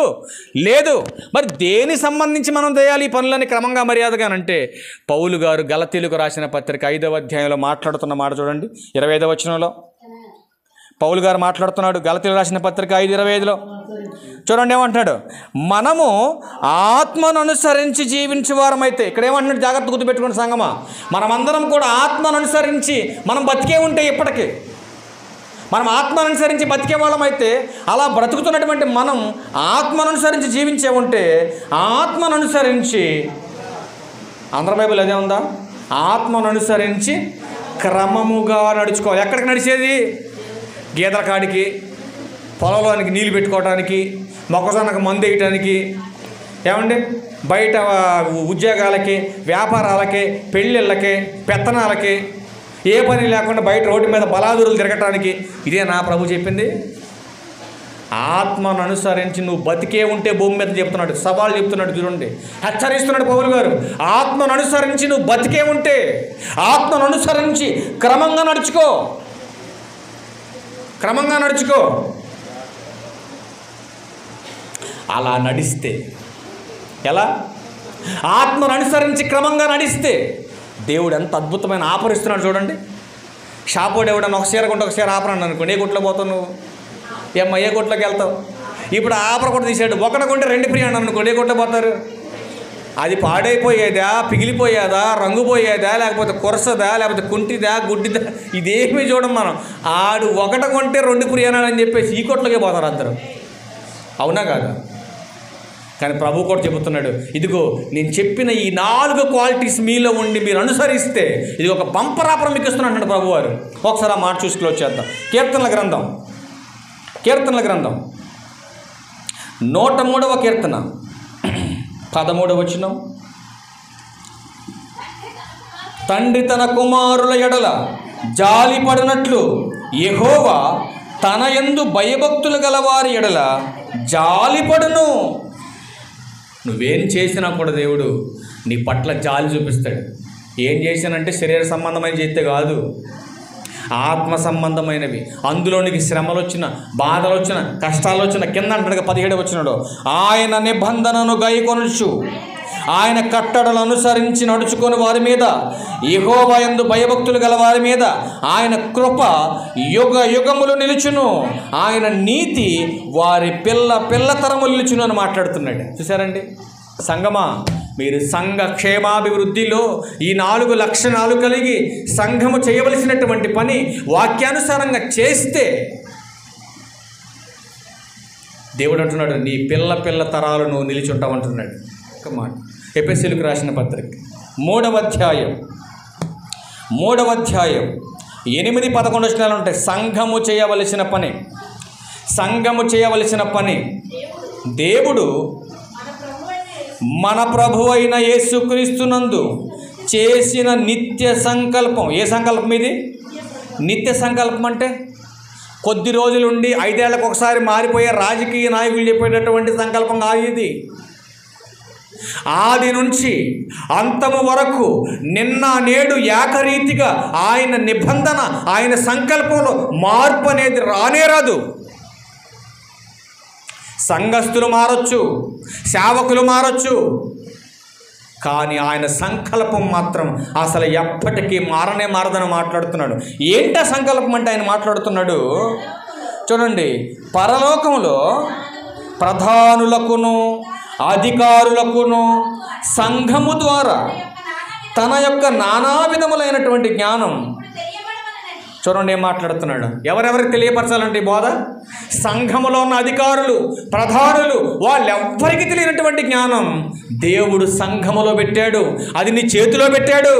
లేదు. మరి దేని సంబంధించి మనం చేయాలి ఈ పనులని క్రమంగా మర్యాదగా అంటే పౌలు గారు గలతీయులకు రాసిన పత్రిక 5వ అధ్యాయంలో మాట్లాడుతున్న మాట చూడండి. 25వ వచనంలో పౌలు గారు మాట్లాడుతున్నాడు. గలతీయులకు రాసిన పత్రిక 5:25లో చూడండి ఏమంటున్నాడు, మనము ఆత్మను అనుసరించి జీవించేవారమైతే, ఇక్కడ ఏమంటున్నాడు జాగ్రత్త గుర్తుపెట్టుకున్న సంగమా, మనమందరం కూడా ఆత్మను అనుసరించి మనం బతికే ఉంటే, ఇప్పటికీ మనం ఆత్మను అనుసరించి బతికే వాళ్ళమైతే, అలా బ్రతుకుతున్నటువంటి మనం ఆత్మను అనుసరించి జీవించే ఉంటే, ఆత్మను అనుసరించి ఆంధ్ర బైబిల్ అదే ఉందా? ఆత్మను అనుసరించి క్రమముగా నడుచుకోవాలి. ఎక్కడికి నడిచేది? గీతల కాడికి, పొలంలోనికి నీళ్ళు పెట్టుకోవడానికి, మొక్కజొన్నకు మందు వేయటానికి, ఏమండి బయట ఉద్యోగాలకి, వ్యాపారాలకి, పెళ్ళిళ్ళకి, పెత్తనాలకి, ఏ పని లేకుండా బయట రోడ్డు మీద బలాదురులు తిరగటానికి. ఇదే నా ప్రభు చెప్పింది. ఆత్మను అనుసరించి నువ్వు బతికే ఉంటే భూమి మీద చెప్తున్నాడు, సవాళ్ళు చెప్తున్నాడు. చూడండి, హెచ్చరిస్తున్నాడు పౌలు గారు. ఆత్మను అనుసరించి నువ్వు బతికే ఉంటే, ఆత్మను అనుసరించి క్రమంగా నడుచుకో, క్రమంగా నడుచుకో. అలా నడిస్తే ఎలా? ఆత్మను అనుసరించి క్రమంగా నడిస్తే దేవుడు ఎంత అద్భుతమైన ఆపరిస్తున్నాడు చూడండి. షాపోడు ఎవడన్నా ఒక చీర కొంటే ఒక చీర ఆపరాను అనుకోండి, ఏ కొట్లో పోతావు నువ్వు? ఏమ్మా ఏ కొట్లోకి వెళ్తావు? ఇప్పుడు ఆపర కొట్ట తీసాడు, ఒకటి కొంటే 2 ఫ్రీ అని అనుకోండి, ఏ కొట్లో పోతారు? అది పాడైపోయేదా, పిగిలిపోయేదా, రంగు పోయేదా, లేకపోతే కొరసదా, లేకపోతే కుంటిదా, గుడ్డిదా, ఇదేమీ చూడం మనం. ఆడు ఒకటి కొంటే 2 ఫ్రీ అని చెప్పేసి ఈ కొట్లోకే పోతారు అందరూ. అవునా కాదా? కానీ ప్రభు కూడా చెబుతున్నాడు, ఇదిగో నేను చెప్పిన ఈ 4 క్వాలిటీస్ మీలో ఉండి మీరు అనుసరిస్తే ఇది ఒక బంపరాపరం మీకు ఇస్తున్నాడు ప్రభు వారు. ఒకసారి ఆ మాట చూసి క్లోజ్ చేద్దాం. కీర్తనల గ్రంథం 103వ కీర్తన 13వ వచనం. తండ్రి తన కుమారుల ఎడల జాలిపడినట్లు యెహోవా తన యందు భయభక్తులు గలవారి ఎడల జాలిపడును. నువ్వేం చేసినా కూడా దేవుడు నీ పట్ల జాలి చూపిస్తాడు. ఏం చేశానంటే శరీర సంబంధమైన చేస్తే కాదు, ఆత్మ సంబంధమైనవి. అందులోనికి శ్రమలు వచ్చిన, బాధలు వచ్చిన, కష్టాలు వచ్చిన, కింద అంటాడుగా 17వ వచనంలో, ఆయన నిబంధనను గైకొనుచు ఆయన కట్టడలు అనుసరించి నడుచుకొని వారి మీద, యెహోవా యందు భయభక్తులు గల వారి మీద ఆయన కృప యుగ యుగములు నిలుచును, ఆయన నీతి వారి పిల్ల తరములు నిలుచును అని మాట్లాడుతున్నాడు. చూసారండి సంగమా, మీరు సంఘ క్షేమాభివృద్ధిలో ఈ 4 లక్షణాలు కలిగి సంఘము చేయవలసినటువంటి పని వాక్యానుసారంగా చేస్తే దేవుడు అంటున్నాడు, నీ పిల్ల తరాలు నువ్వు నిలిచుంటావంటున్నాడు. ఒక మాట ఎఫెసీయులకు రాసిన పత్రిక 3వ అధ్యాయం 8-11 వచనాలు ఉంటాయి. సంఘము చేయవలసిన పని దేవుడు మన ప్రభు అయిన యేసుక్రీస్తునందు చేసిన నిత్య సంకల్పం. ఏ సంకల్పం ఇది? నిత్య సంకల్పం అంటే కొద్ది రోజులుండి 5 ఏళ్లకు ఒకసారి మారిపోయే రాజకీయ నాయకులు చెప్పేటటువంటి సంకల్పం కాదు ఇది. ఆది నుంచి అంతము వరకు నిన్న నేడు ఏకరీతిగా ఆయన నిబంధన, ఆయన సంకల్పంలో మార్పు అనేది రానే రాదు. సంఘస్థులు మారొచ్చు, సేవకులు మారొచ్చు, కానీ ఆయన సంకల్పం మాత్రం అసలు ఎప్పటికీ మారదని మాట్లాడుతున్నాడు. ఏంటా సంకల్పం అంటే ఆయన మాట్లాడుతున్నాడు చూడండి. పరలోకంలో ప్రధానులకును అధికారులకును సంఘము ద్వారా తన యొక్క నానా విధములైనటువంటి జ్ఞానం, చూడండి ఏం మాట్లాడుతున్నాడు. ఎవరెవరికి తెలియపరచాలంటే బోధ? సంఘములో ఉన్న అధికారులు, ప్రధానులు, వాళ్ళెవ్వరికి తెలియనటువంటి జ్ఞానం దేవుడు సంఘములో పెట్టాడు, అది నీ చేతిలో పెట్టాడు.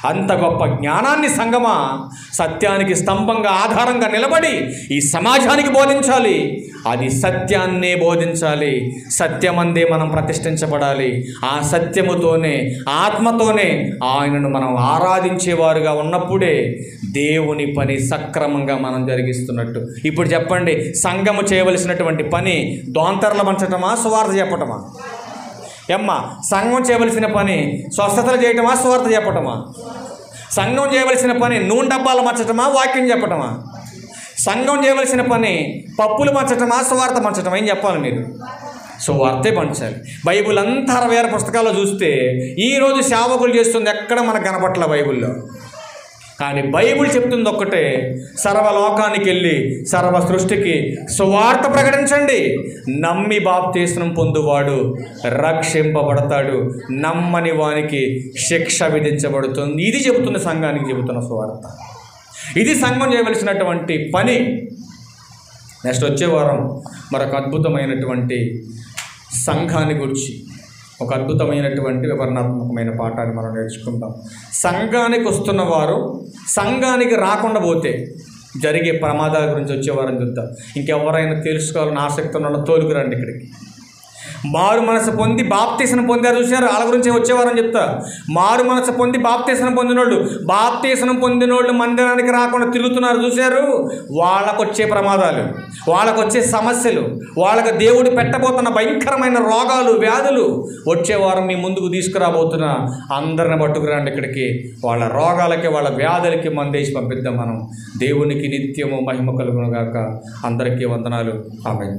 అంత గొప్ప జ్ఞానాన్ని సంగమా సత్యానికి స్తంభంగా, ఆధారంగా నిలబడి ఈ సమాజానికి బోధించాలి. అది సత్యాన్నే బోధించాలి. సత్యమందే మనం ప్రతిష్ఠించబడాలి. ఆ సత్యముతోనే, ఆత్మతోనే ఆయనను మనం ఆరాధించేవారుగా ఉన్నప్పుడే దేవుని పని సక్రమంగా మనం జరిగిస్తున్నట్టు. ఇప్పుడు చెప్పండి, సంఘము చేయవలసినటువంటి పని దోంతరలు పంచటమా, సువార్త చెప్పటమా? సంఘం చేయవలసిన పని స్వస్థతలు చేయటమా, సువార్త చెప్పటమా? సంఘం చేయవలసిన పని నూనె డబ్బాలు మార్చటమా, వాక్యం చెప్పటమా? సంఘం చేయవలసిన పని పప్పులు పంచటమా, సువార్త పంచటమా? ఏం చెప్పాలి మీరు? సువార్తే పంచాలి. బైబిల్ అంతా 66 పుస్తకాల్లో చూస్తే ఈరోజు సేవకులు చేస్తుంది ఎక్కడ మనకు కనపట్ల బైబిల్లో. కానీ బైబిల్ చెప్తుంది ఒక్కటే, సర్వలోకానికి వెళ్ళి సర్వ సృష్టికి సువార్త ప్రకటించండి. నమ్మి బాప్తీస్మం పొందువాడు రక్షింపబడతాడు, నమ్మని వానికి శిక్ష విధించబడుతుంది. ఇది చెబుతుంది సంఘానికి చెబుతున్న సువార్త. ఇది సంఘం చేయవలసినటువంటి పని. నెక్స్ట్ వచ్చే వారం మరొక అద్భుతమైనటువంటి సంఘాన్ని గురించి, ఒక అద్భుతమైనటువంటి వివరణాత్మకమైన పాఠాన్ని మనం నేర్చుకుందాం. సంఘానికి వస్తున్న వారు సంఘానికి రాకుండా పోతే జరిగే ప్రమాదాల గురించి వచ్చేవారని చూద్దాం. ఇంకెవరైనా తెలుసుకోవాలని ఆసక్తి ఉన్న వాళ్ళు తోలుకురండి ఇక్కడికి. మారు మనసు పొంది బాప్తీసం పొందారు చూశారు, వాళ్ళ గురించి వచ్చేవారని చెప్తా. మారు మనసు పొంది బాప్తీసం పొందినోళ్ళు మందిరానికి రాకుండా తిరుగుతున్నారు చూశారు. వాళ్ళకు వచ్చే ప్రమాదాలు, వాళ్ళకు వచ్చే సమస్యలు, వాళ్ళకు దేవుడు పెట్టబోతున్న భయంకరమైన రోగాలు, వ్యాధులు వచ్చే వారం మీ ముందుకు తీసుకురాబోతున్నా. అందరిని పట్టుకురండి ఇక్కడికి. వాళ్ళ రోగాలకి, వాళ్ళ వ్యాధులకి మందేసి పంపిద్దాం మనం. దేవునికి నిత్యము మహిమ కలుగును గాక. అందరికీ వందనాలు. ఆమేన్.